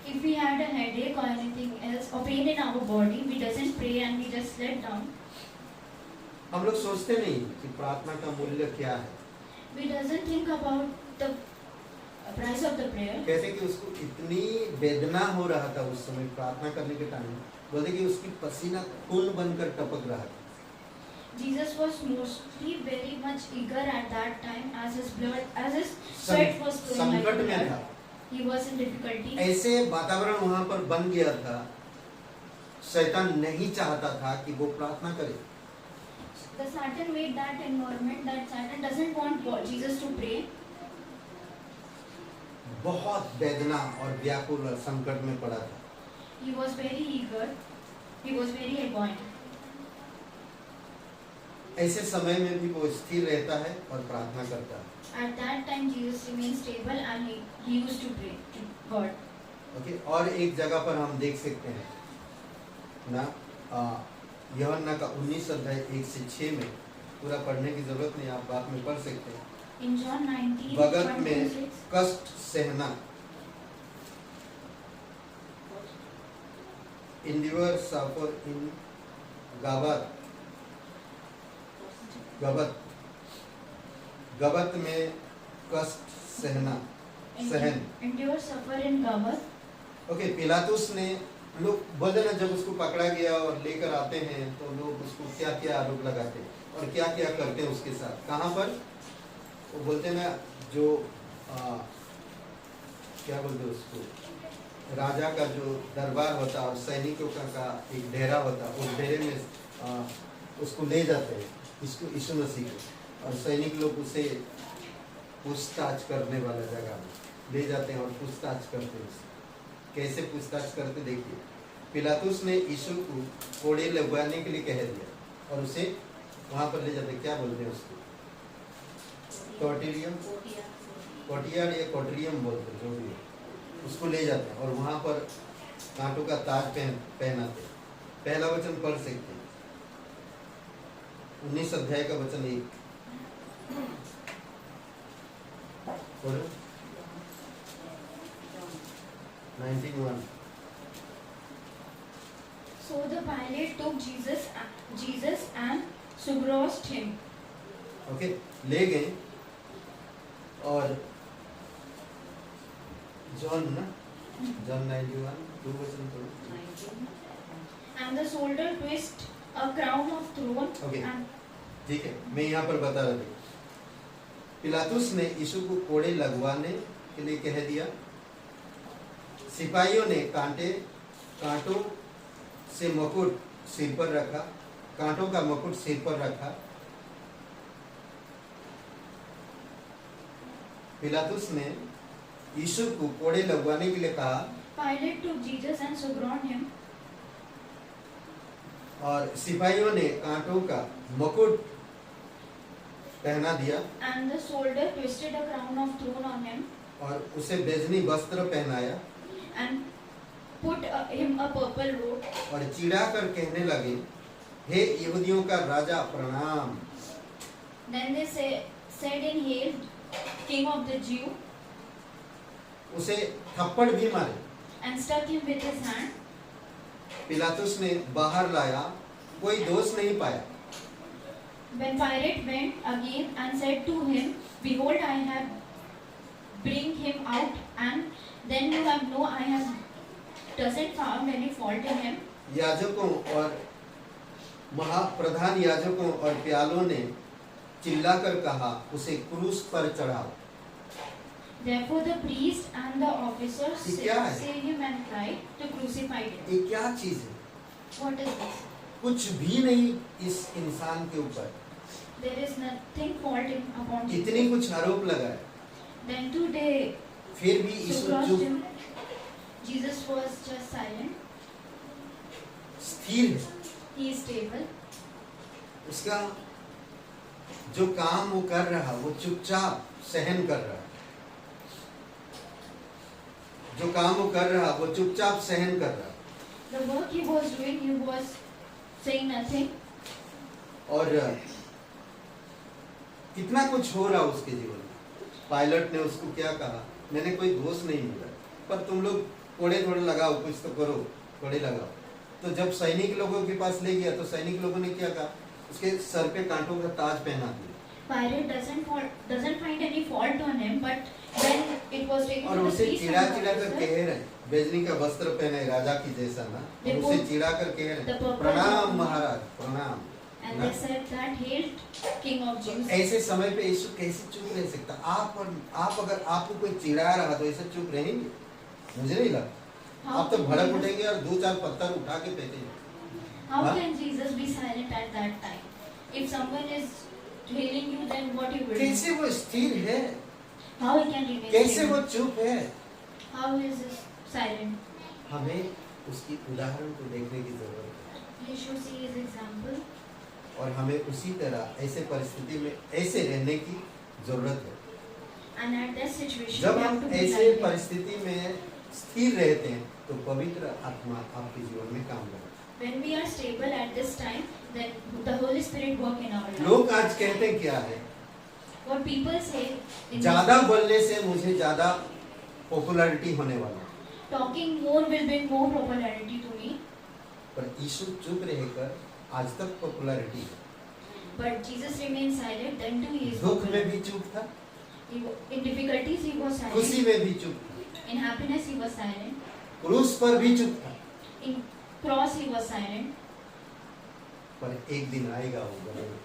If we had a headache or anything else or pain in our body, we doesn't pray and we just let down. हम लोग सोचते नहीं कि प्रार्थना का मूल्य क्या है। We doesn't think about the price of the prayer. कहते कि उसको इतनी वेदना हो रहा था उस समय प्रार्थना करने के टाइम, बोलते कि उसकी पसीना खून बनकर टपक रहा था। Jesus was mostly very much eager at that time as his sweat was flowing like संकट में blood. था, He was in difficulty. ऐसे वातावरण वहां पर बन गया था, शैतान नहीं चाहता था कि वो प्रार्थना करे। The Satan made that environment that Satan doesn't want Jesus to pray. बहुत वेदना और व्याकुल और संकट में पड़ा था। He was very eager. He was very buoyant. ऐसे समय में भी वो स्थिर रहता है और प्रार्थना करता है। At that time, Jesus remained stable and he used to pray to God. Okay, और एक जगह पर हम देख सकते हैं ना, यूहन्ना का 19 अध्याय 1 से 6 में, पूरा पढ़ने की जरूरत नहीं, आप बाद में पढ़ सकते हैं। In John 19, भगत 1 में to 6. कष्ट सहना, endure suffer in गबत में कष्ट सहना, सहन। Endure suffer in Gabat. Okay, पिलातुस ने, लोग बोलते ना, जब उसको पकड़ा गया और लेकर आते हैं तो लोग उसको क्या क्या आरोप लगाते हैं और क्या क्या करते हैं उसके साथ। कहाँ पर वो बोलते ना, जो क्या बोलते हैं उसको, राजा का जो दरबार होता और सैनिकों का एक डेरा होता, उस डेरे में उसको ले जाते हैं, इसको यीशु मसीह को, और सैनिक लोग उसे पूछताछ करने वाला जगह में ले जाते हैं और पूछताछ करते हैं। कैसे पूछताछ करते देखिए, पिलातुस ने यीशु को कोड़े लगवाने के लिए कह दिया और उसे वहां पर ले जाते, क्या बोलते हैं उसको, कोटिलियम, कोटियार या कोटरियम बोलते, जो भी है, उसको ले जाते हैं और वहां पर कांटों का ताज पहनाते। पहला वचन पढ़ सकते हैं, 19 अध्याय का वचन 1। पढ़ो, 19:1। So the Pilate took Jesus and scourged him. Okay, ले गए और जॉन 91 2 वचन पढ़ो। And the soldier twist a crown of thorn. Okay. And ठीक है, मैं यहाँ पर बता रहा था, पिलातुस ने यीशु को कोड़े लगवाने के लिए कह दिया। सिपाहियों ने कांटों से मुकुट सिर पर रखा, कांटों का मुकुट सिर पर रखा। पिलातुस ने यीशु को कोड़े लगवाने के लिए कहा। Pilate took Jesus and scourged him. और सिपाहियों ने कांटों का मुकुट पहना दिया And the soldier twisted a crown of thorn on him और उसे बेजनी वस्त्र पहनाया and put him a purple robe. और चिढ़ा कर कहने लगे, हे यहूदियों का राजा प्रणाम। Then they said in hail, King of the Jew, उसे थप्पड़ भी मारे। and struck him with his hand. पिलातुस ने बाहर लाया, कोई दोष नहीं पाया। When Pilate went again and said to him, Behold, I have bring him out, and then you have no, I have doesn't found any fault in him. याजकों और महाप्रधान याजकों और प्यालों ने चिल्लाकर कहा, उसे क्रूस पर चढ़ाओ। Therefore the priest and the officers ये क्या है? say him and cried to crucify him. ये क्या चीज है? What is this? कुछ भी नहीं इस इंसान के ऊपर, There is nothing fault in upon Jesus. इतनी कुछ आरोप लगाए, Then today, फिर भी यीशु scourged चुप him. Jesus was just silent. स्थिर है। He is stable. उसका जो काम वो कर रहा, वो चुपचाप सहन कर रहा। जो काम वो कर रहा, वो चुपचाप सहन कर रहा। The work he was doing, he was saying nothing. और कितना कुछ हो रहा उसके जीवन में। पायलट ने उसको क्या कहा, मैंने कोई दोष नहीं मिला, पर तुम लोग कोड़े थोड़े लगाओ, कुछ तो करो, कोड़े लगाओ। तो जब सैनिक लोगों के पास ले गया तो सैनिक लोगों ने क्या कहा, उसके सर पे कांटों का ताज पहना दिया। Pilate doesn't find any fault on him, but when it was taken और to the उसे priest चिढ़ा and the चिढ़ा कर officer, कह रहे, बेजनी का वस्त्र पहने राजा की जैसा ना, और देखो, उसे चिढ़ा कर कह the रहे, purple प्रणाम robe, महाराज प्रणाम। and they said that hail King of Jews. ऐसे समय पे यीशु कैसे चुप रह सकता? आप अगर आपको कोई चिढ़ा रहा तो ऐसे चुप रहेंगे? मुझे नहीं लगता। How आप तो can भड़क Jesus- उठेंगे और 2-4 पत्थर उठा के फेंकेंगे। How Huh? can Jesus be silent at that time? If someone is hailing you, then what you will do? कैसे वो स्थिर है? How he can remain कैसे वो stable? चुप है? How is he silent? हमें उसकी उदाहरण को देखने की जरूरत है We should see his example, और हमें उसी तरह ऐसे परिस्थिति में ऐसे रहने की जरूरत है। and at that situation जब we have हम to be ऐसे like him. परिस्थिति में स्थिर रहते हैं तो पवित्र आत्मा आपके जीवन में काम करता When we are stable at this time, then the Holy Spirit work in our है। life. लोग आज कहते क्या है, What people say, in ज्यादा बोलने से मुझे ज्यादा पॉपुलैरिटी होने वाला है। talking more will bring more popularity to me, पर यीशु चुप रहकर आज तक पॉपुलैरिटी है। but Jesus remained silent. Then too he is दुख में popular. भी चुप था, In difficulties he was खुशी silent. में भी चुप था, In happiness he was silent. क्रूस पर भी चुप था। In cross he was silent. पर एक दिन आएगा वो बोलेगा।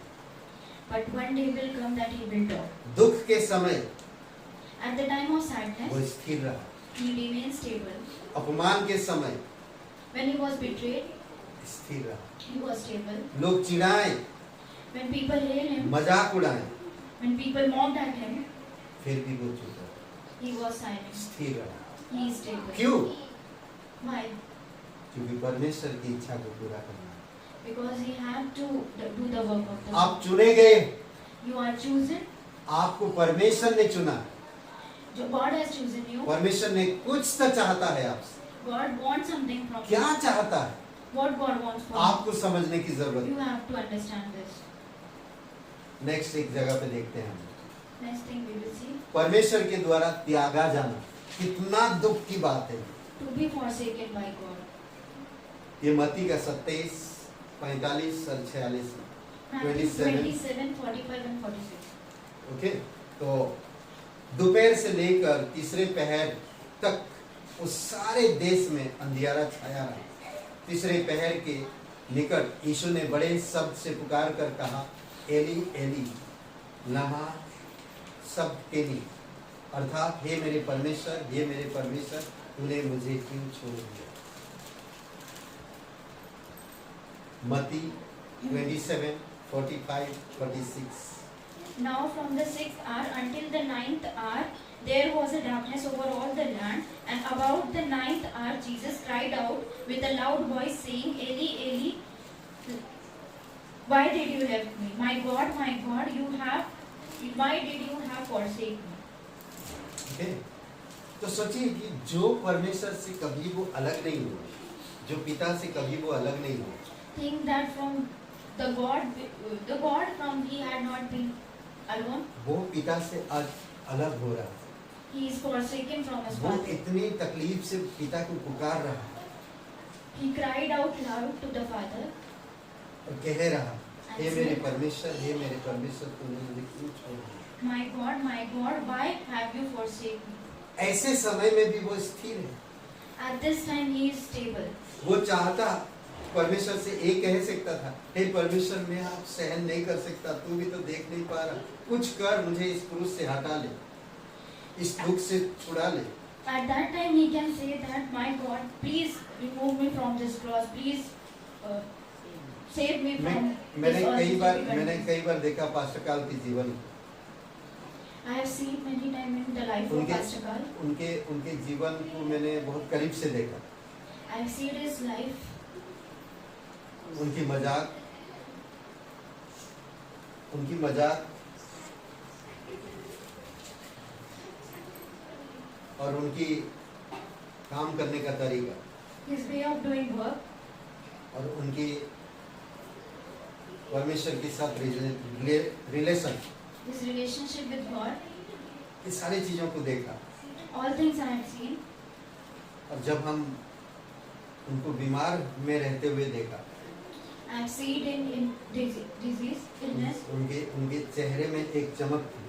But one day will come that he will talk. दुख के समय At the time of वो sadness, स्थिर रहा, he remained stable. अपमान के समय When he was betrayed, स्थिर रहा, he was stable. लोग चिढ़ाए, When people hailed him, मजाक उड़ाए, when people mocked at him, फिर भी वो चुप रहा, he was silent. स्थिर रहा। He is stable. क्यों? Why? क्योंकि परमेश्वर की इच्छा को पूरा करना है। Because he had to do the work of the आप चुने गए, You are chosen. आपको परमेश्वर ने चुना। God has chosen you. परमेश्वर ने कुछ तो चाहता है आपसे। God wants something from you. क्या चाहता है What God wants from आपको समझने की जरूरत you. है। You have to understand this. Next एक जगह पे देखते हैं हम, Next thing we will see. परमेश्वर के द्वारा त्यागा जाना कितना दुख की बात है। To be forsaken by God. ये मत्ती का 27, 45 और 46 Matthew 27. 27, 45 and 46. ओके, तो दोपहर से लेकर तीसरे पहर तक उस सारे देश में अंधियारा छाया रहा। तीसरे पहर के निकट यीशु ने बड़े शब्द से पुकार कर कहा, एली एली लमा सबकेनी, अर्थात हे मेरे परमेश्वर, हे मेरे परमेश्वर, तूने मुझे क्यों छोड़ दिया। मत्ती 27, 45, 46। Now from the 6th hour until the 9th hour, there was a darkness over all the land, and about the 9th hour Jesus cried out with a loud voice, saying, Eli, Eli, why did you leave me? My God, why did you have forsaken me? Okay, तो सोचिए कि जो परमेश्वर से कभी वो अलग नहीं हुआ, जो पिता से कभी वो अलग नहीं हुआ, Think that from the God from he had not been alone. वो पिता से आज अलग हो रहा है। He is forsaken from his वो father. इतनी तकलीफ से पिता को पुकार रहा है He cried out loud to the Father और कह रहा, हे मेरे परमेश्वर, हे मेरे परमेश्वर, तूने मुझे क्यों छोड़ दिया। My God, why have you forsaken me? ऐसे समय में भी वो स्थिर है। At this time he is stable. वो चाहता, परमेश्वर से एक कह सकता था, हे परमेश्वर, मैं आप सहन नहीं कर सकता, तू भी तो देख नहीं पा रहा, कुछ कर, मुझे इस क्रूस से हटा ले, इस दुख से छुड़ा ले। At that time he can say that, my God, please remove me from this cross. Please save me from मैंने this difficulties. कई बार देखा पास्टर काल के जीवन को। I have seen many times in the life of Pastor Karl. उनके जीवन को मैंने बहुत करीब से देखा। I have seen his life. उनकी मजाक और उनकी काम करने का तरीका His way of doing work. और उनकी परमेश्वर के साथ relation, His relationship with God. ये सारी चीजों को देखा। All things I have seen. और जब हम उनको बीमार में रहते हुए देखा, I have seen in disease, illness. उनके चेहरे में एक चमक थी।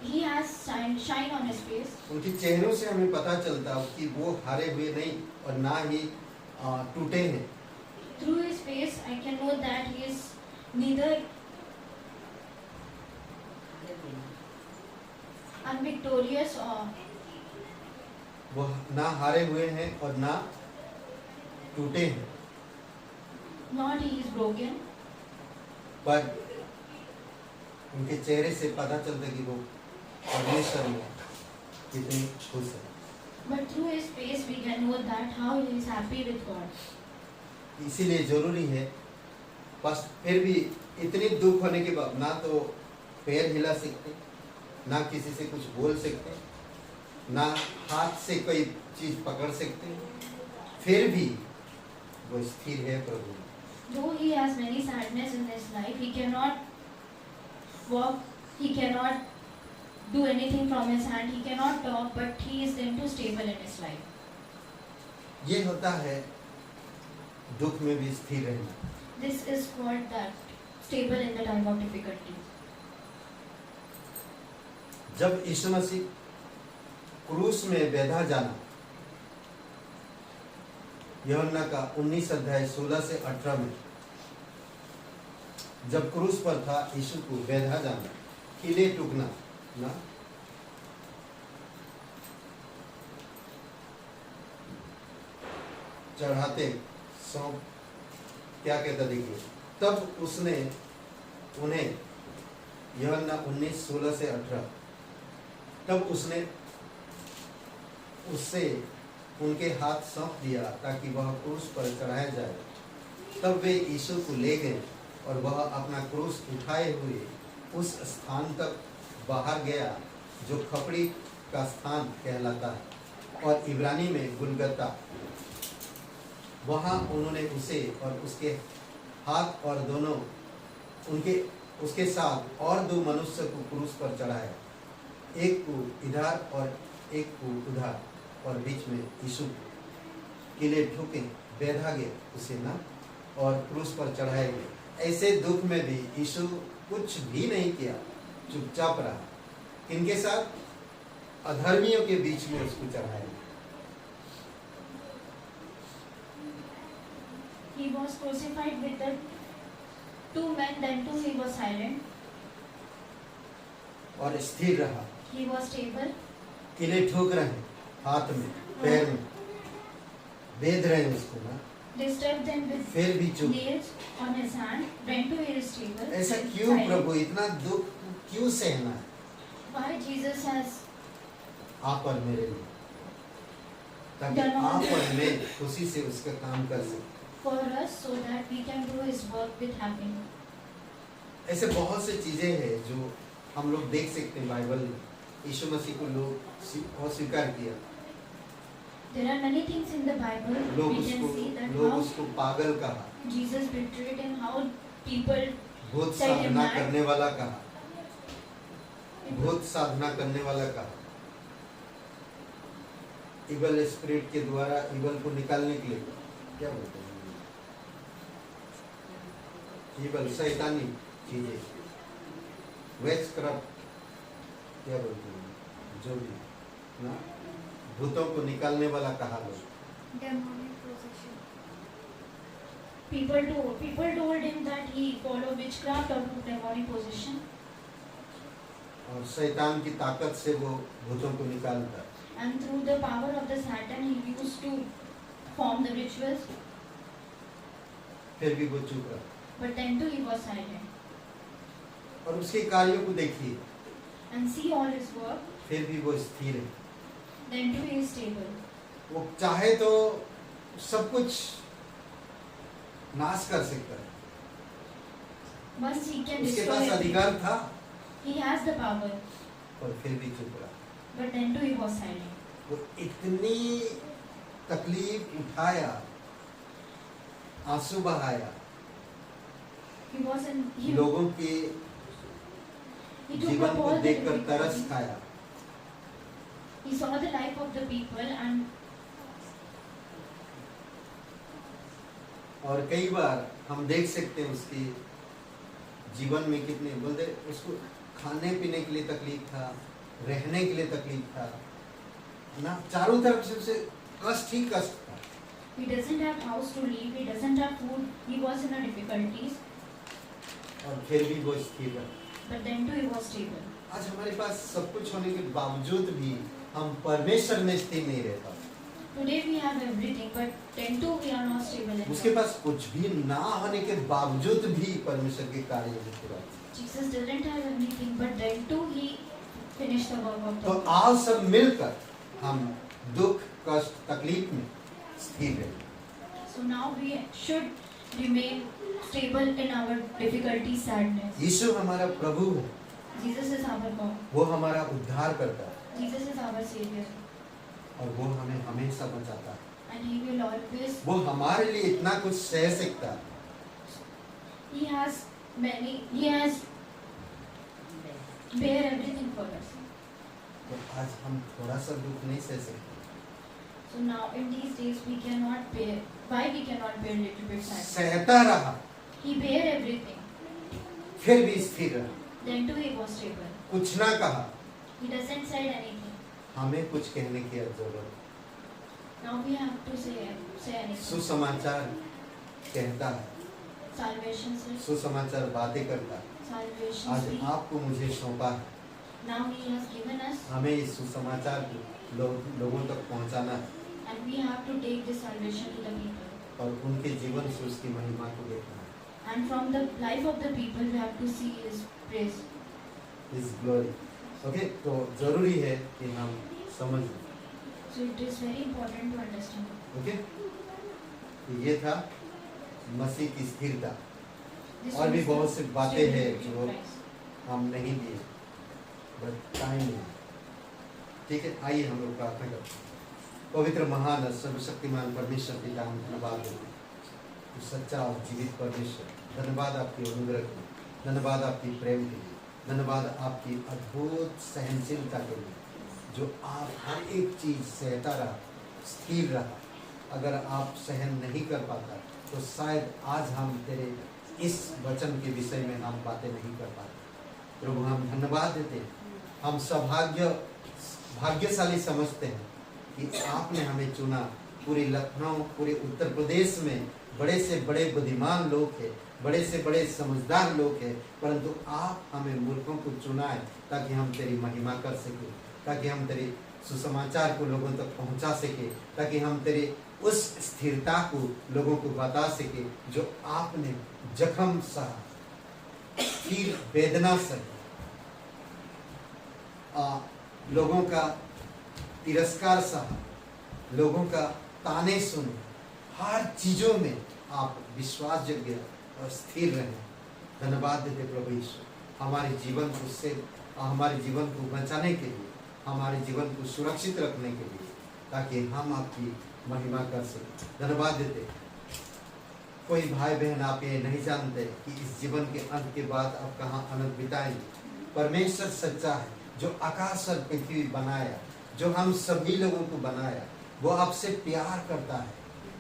He has shine on his face. उनके चेहरों से हमें पता चलता कि वो हारे हुए नहीं और ना ही टूटे हैं। Through his face, I can know that he is neither unvictorious or वो ना हारे हुए हैं और ना टूटे हैं, not he is broken. पर उनके चेहरे से पता चलता कि वो परमेश्वर में कितने खुश है। But through his face we can know that how he is happy with God. इसीलिए जरूरी है, बस फिर भी इतनी दुख होने के बाद ना तो पैर हिला सकते, ना किसी से कुछ बोल सकते, ना हाथ से कोई चीज पकड़ सकते, फिर भी वो स्थिर है प्रभु। Though he has many sadness in his life, he cannot walk, he cannot do anything from his hand, he cannot talk, but he is then too stable in his life. ये होता है दुख में भी स्थिर रहना। This is called that stable in the time of difficulty. जब यीशु मसीह क्रूस में बेधा जाना, यूहन्ना का 19 अध्याय 16 से 18 में, जब क्रूस पर था यीशु को बेधा जाना, किले टूकना ना, चढ़ाते सौंप, क्या कहता देखिए, तब उसने उन्हें, यूहन्ना 19 16 से 18, तब उसने उससे उनके हाथ सौंप दिया ताकि वह क्रूस पर चढ़ाया जाए। तब वे यीशु को ले गए और वह अपना क्रूस उठाए हुए उस स्थान तक बाहर गया जो खपड़ी का स्थान कहलाता है और इब्रानी में गुलगता। वहाँ उन्होंने उसे और उसके हाथ और दोनों उसके साथ और 2 मनुष्य को क्रूस पर चढ़ाया, एक को इधर और एक को उधर, और बीच में यीशु किले ठोके बेधा गए उसे ना, और क्रूस पर चढ़ाए गए। ऐसे दुख में भी यीशु कुछ भी नहीं किया, चुपचाप रहा। किनके साथ? अधर्मियों के बीच में उसको चढ़ाया। He was crucified with the 2 men, then too he was silent. और स्थिर रहा। He was stable. किले ठोक रहे हैं, हाथ में, पैर में, बेध रहे हैं उसको ना, Disturbed them with फिर भी चुप। nails on his hand, then too he is stable. ऐसा and क्यों silent. प्रभु, इतना दुख क्यों सहना है Why Jesus has आप और मेरे लिए, ताकि done all आप this और मैं खुशी से उसका काम कर सकें। for us so that we can do his work with happiness. ऐसे बहुत से चीजें हैं जो हम लोग देख सकते हैं बाइबल में। यीशु मसीह को लोग अस्वीकार किया, There are many things in the Bible लोग we can see that लोग how उसको पागल कहा, Jesus betrayed and how people भूत said him साधना mad. करने वाला कहा, भूत साधना करने वाला कहा, इवल स्पिरिट के द्वारा इवल को निकालने के लिए, क्या बोलते हैं, इवल शैतानी चीजें, वेचक्राफ्ट, क्या बोलते हैं, जो भी ना, भूतों को निकालने वाला कहा लोग। demonic possession. People told him that he followed witchcraft or demonic possession, और शैतान की ताकत से वो भूतों को निकालता है। and through the power of the Satan he used to form the rituals, फिर भी वो चुप रहा, but then too he was silent. और उसके कार्यों को देखिए, And see all his work, फिर भी वो स्थिर है। then too he is stable. वो चाहे तो सब कुछ नाश कर सकता है, Once he can उसके destroy पास everything. अधिकार था, He has the power, और फिर भी चुप रहा। but then too he was silent. वो इतनी तकलीफ उठाया, आंसू बहाया, He was in he, लोगों के he took जीवन up को all the देखकर तरस difficulties. खाया। He saw the life of the people and और कई बार हम देख सकते हैं उसके जीवन में कितने बोलते, उसको खाने पीने के लिए तकलीफ था, रहने के लिए तकलीफ था ना, चारों तरफ से उसे कष्ट ही कष्ट था। he doesn't have house to live, he doesn't have food, he was in a difficulties, और फिर भी वो स्थिर रहा। but then too he was stable. आज हमारे पास सब कुछ होने के बावजूद भी हम परमेश्वर में स्थिर नहीं रह पाते। Today we have everything, but then too we are not stable in उसके God. पास कुछ भी ना होने के बावजूद भी परमेश्वर के कार्य में पूरा। Jesus didn't have everything, but then too he finished the work of तो the आओ सब मिलकर हम दुख कष्ट तकलीफ में स्थिर रहे। So now we should remain stable in our difficulty, sadness. यीशु हमारा प्रभु है, Jesus is our God. वो हमारा उद्धार करता है Jesus is our Savior. और वो हमें हमेशा बचाता है। And He will always, वो हमारे लिए इतना कुछ सह सकता है। He has bear everything for us. तो आज हम थोड़ा सा दुख नहीं सह सकते। So now in these days we cannot bear. Why we cannot bear little bit sadness? सहता रहा, He bear everything. फिर भी स्थिर रहा, Then too He was stable. कुछ ना कहा। He doesn't say anything. हमें कुछ कहने की जरूरत। Now we have to say anything. सुसमाचार कहता है, Salvation says. सुसमाचार बातें करता है। Salvation आज speaks. आपको मुझे सौंपा है, Now He has given us, हमें इस सुसमाचार को लोगों तक पहुंचाना है and we have to take this salvation to the people. और उनके जीवन से उसकी महिमा को देखना है। And from the life of the people, we have to see His praise. His glory. Okay, तो जरूरी है कि हम समझ। So it is very important to understand. Okay, ये था मसीह की स्थिरता। This और भी was the बहुत सी बातें हैं stability जो in Christ. हम नहीं दिए, बट टाइम नहीं। ठीक है, आइए हम लोग प्रार्थना करते हैं। पवित्र महान और सर्वशक्तिमान परमेश्वर पिता, हम धन्यवाद देते हैं, सच्चा और जीवित परमेश्वर। धन्यवाद आपकी अनुग्रह के लिए, धन्यवाद आपकी प्रेम के लिए, धन्यवाद आपकी अद्भुत सहनशीलता के लिए, जो आप हर एक चीज सहता रहा, स्थिर रहा। अगर आप सहन नहीं कर पाता तो शायद आज हम तेरे इस वचन के विषय में हम बातें नहीं कर पाते। प्रभु, हम धन्यवाद देते हैं, हम भाग्यशाली समझते हैं कि आपने हमें चुना। पूरे लखनऊ, पूरे उत्तर प्रदेश में बड़े से बड़े बुद्धिमान लोग हैं, बड़े से बड़े समझदार लोग हैं, परंतु आप हमें मूर्खों को चुना है ताकि हम तेरी महिमा कर सके, ताकि हम तेरे सुसमाचार को लोगों तक पहुंचा सके, ताकि हम तेरे उस स्थिरता को लोगों को बता सके जो आपने जख्म सहा, फिर वेदना सही, लोगों का तिरस्कार सहा, लोगों का ताने सुने, हर चीजों में आप विश्वासयोग्य और स्थिर रहे। धन्यवाद देते प्रभु यीशु, हमारे जीवन को से हमारे जीवन को बचाने के लिए, हमारे जीवन को सुरक्षित रखने के लिए, ताकि हम आपकी महिमा कर सकें। धन्यवाद देते। कोई भाई बहन आप ये नहीं जानते कि इस जीवन के अंत के बाद आप कहाँ अनंत बिताएंगे। परमेश्वर सच्चा है, जो आकाश और पृथ्वी बनाया, जो हम सभी लोगों को बनाया, वो आपसे प्यार करता है।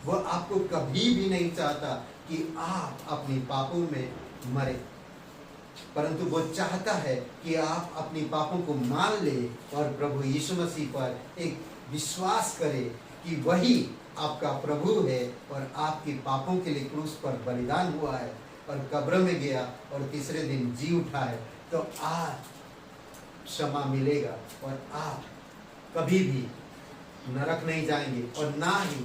वो आपको कभी भी नहीं चाहता कि आप अपनी पापों में मरे, परंतु वो चाहता है कि आप अपनी पापों को मान ले और प्रभु यीशु मसीह पर एक विश्वास करें कि वही आपका प्रभु है और आपके पापों के लिए क्रूस पर बलिदान हुआ है और कब्र में गया और तीसरे दिन जी उठा है। तो आज क्षमा मिलेगा और आप कभी भी नरक नहीं जाएंगे और ना ही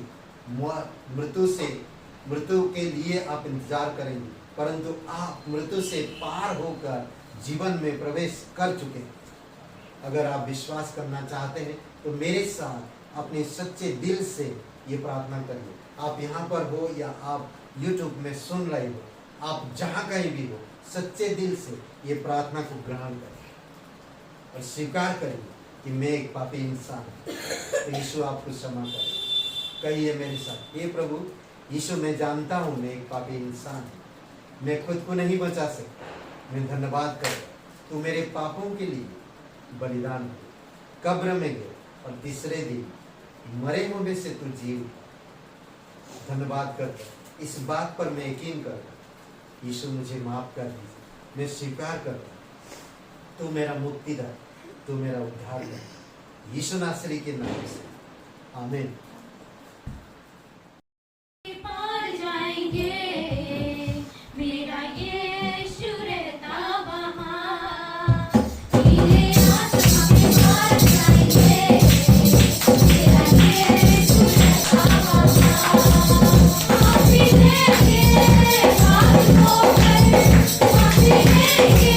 मृत्यु के लिए आप इंतजार करेंगे, परंतु आप मृत्यु से पार होकर जीवन में प्रवेश कर चुके हैं। अगर आप विश्वास करना चाहते हैं तो मेरे साथ अपने सच्चे दिल से ये प्रार्थना करिए। आप यहाँ पर हो या आप YouTube में सुन रहे हो, आप जहाँ कहीं भी हो, सच्चे दिल से ये प्रार्थना को ग्रहण करिए और स्वीकार करिए कि मैं एक पापी इंसान हूँ, तो यीशु आपको क्षमा करे। कहिए मेरे साथ, हे प्रभु यीशु, मैं जानता हूँ मैं एक पापी इंसान हूँ, मैं खुद को नहीं बचा सकता, मैं धन्यवाद कर तू मेरे पापों के लिए बलिदान हुआ, कब्र में गए और तीसरे दिन मरे हुए में से तू जी उठा। धन्यवाद करता, इस बात पर मैं यकीन करता, यीशु मुझे माफ कर दीजिए, मैं स्वीकार करता तू मेरा मुक्तिदाता, तू मेरा उद्धार कर, यीशु नासरी के नाम से, आमीन। पार जाएंगे, मेरा यीशु रहता वहाँ, मेरे आत्मा में पार जाएंगे, मेरा यीशु रहता वहाँ। पापी देंगे हाथ धोकर, पापी देंगे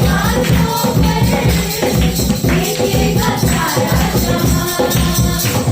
हाथ धोकर, देखेगा सारा जहां।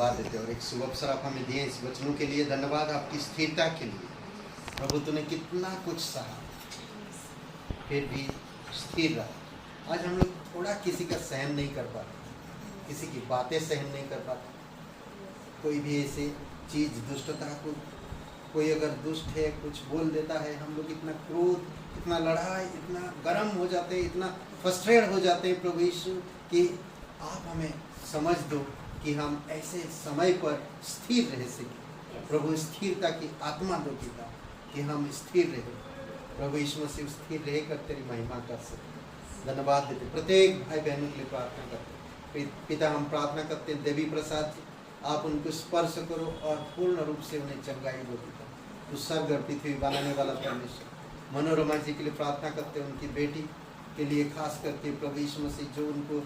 धन्यवाद देते और एक शुभ अवसर आप हमें दिए इस वचनों के लिए। धन्यवाद आपकी स्थिरता के लिए। प्रभु तूने कितना कुछ सहा, फिर भी स्थिर रहा। आज हम लोग थोड़ा किसी का सहन नहीं कर पाते, किसी की बातें सहन नहीं कर पाते। कोई भी ऐसे चीज़ दुष्टता को, कोई अगर दुष्ट है कुछ बोल देता है, हम लोग इतना क्रोध, इतना लड़ाई, इतना गर्म हो जाते हैं, इतना फ्रस्ट्रेट हो जाते हैं प्रभु यीशु कि आप हमें समझ दो कि हम ऐसे समय पर स्थिर रह सकें। प्रभु स्थिरता की आत्मा दो पिता कि हम स्थिर रहे। प्रभु यीशु मसीह स्थिर रह कर तेरी महिमा कर सके। धन्यवाद देते प्रत्येक भाई बहनों के लिए प्रार्थना करते पिता। हम प्रार्थना करते हैं देवी प्रसाद जी, आप उनको स्पर्श करो और पूर्ण रूप से उन्हें चंगाई दो पिता। तो स्वर्ग और पृथ्वी बनाने वाला परमेश्वर। मनोरमा जी के लिए प्रार्थना करते हैं, उनकी बेटी के लिए खास करके प्रभु यीशु मसीह, जो उनको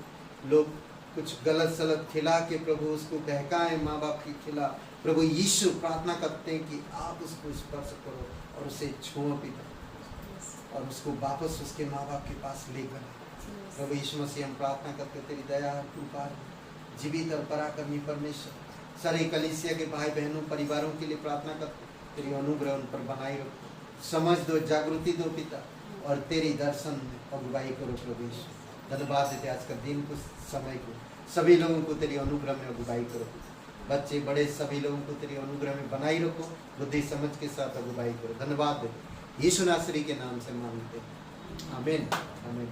लोग कुछ गलत सलत खिला के प्रभु उसको बहकाएं माँ बाप के खिलाफ, प्रभु यीशु प्रार्थना करते हैं कि आप उसको स्पर्श करो और उसे छुओ पिता, और उसको वापस उसके माँ बाप के पास लेकर। प्रभु यीशु मसीह हम प्रार्थना करते तेरी दया कृपा जीवित और पराक्रमी परमेश्वर, सारे कलीसिया के भाई बहनों परिवारों के लिए प्रार्थना करते तेरी अनुग्रह उन पर बनाई रखो, समझ दो, जागृति दो पिता, और तेरी दर्शन में अगुवाई करो प्रभु यीशु। धन्यवाद देते आज का दिन को, समय को, सभी लोगों को तेरी अनुग्रह में अगुवाई करो। बच्चे बड़े सभी लोगों को तेरी अनुग्रह में बनाई रखो, बुद्धि समझ के साथ अगुवाई करो। धन्यवाद देते यीशु नासरी के नाम से मांगते हैं, आमीन आमीन।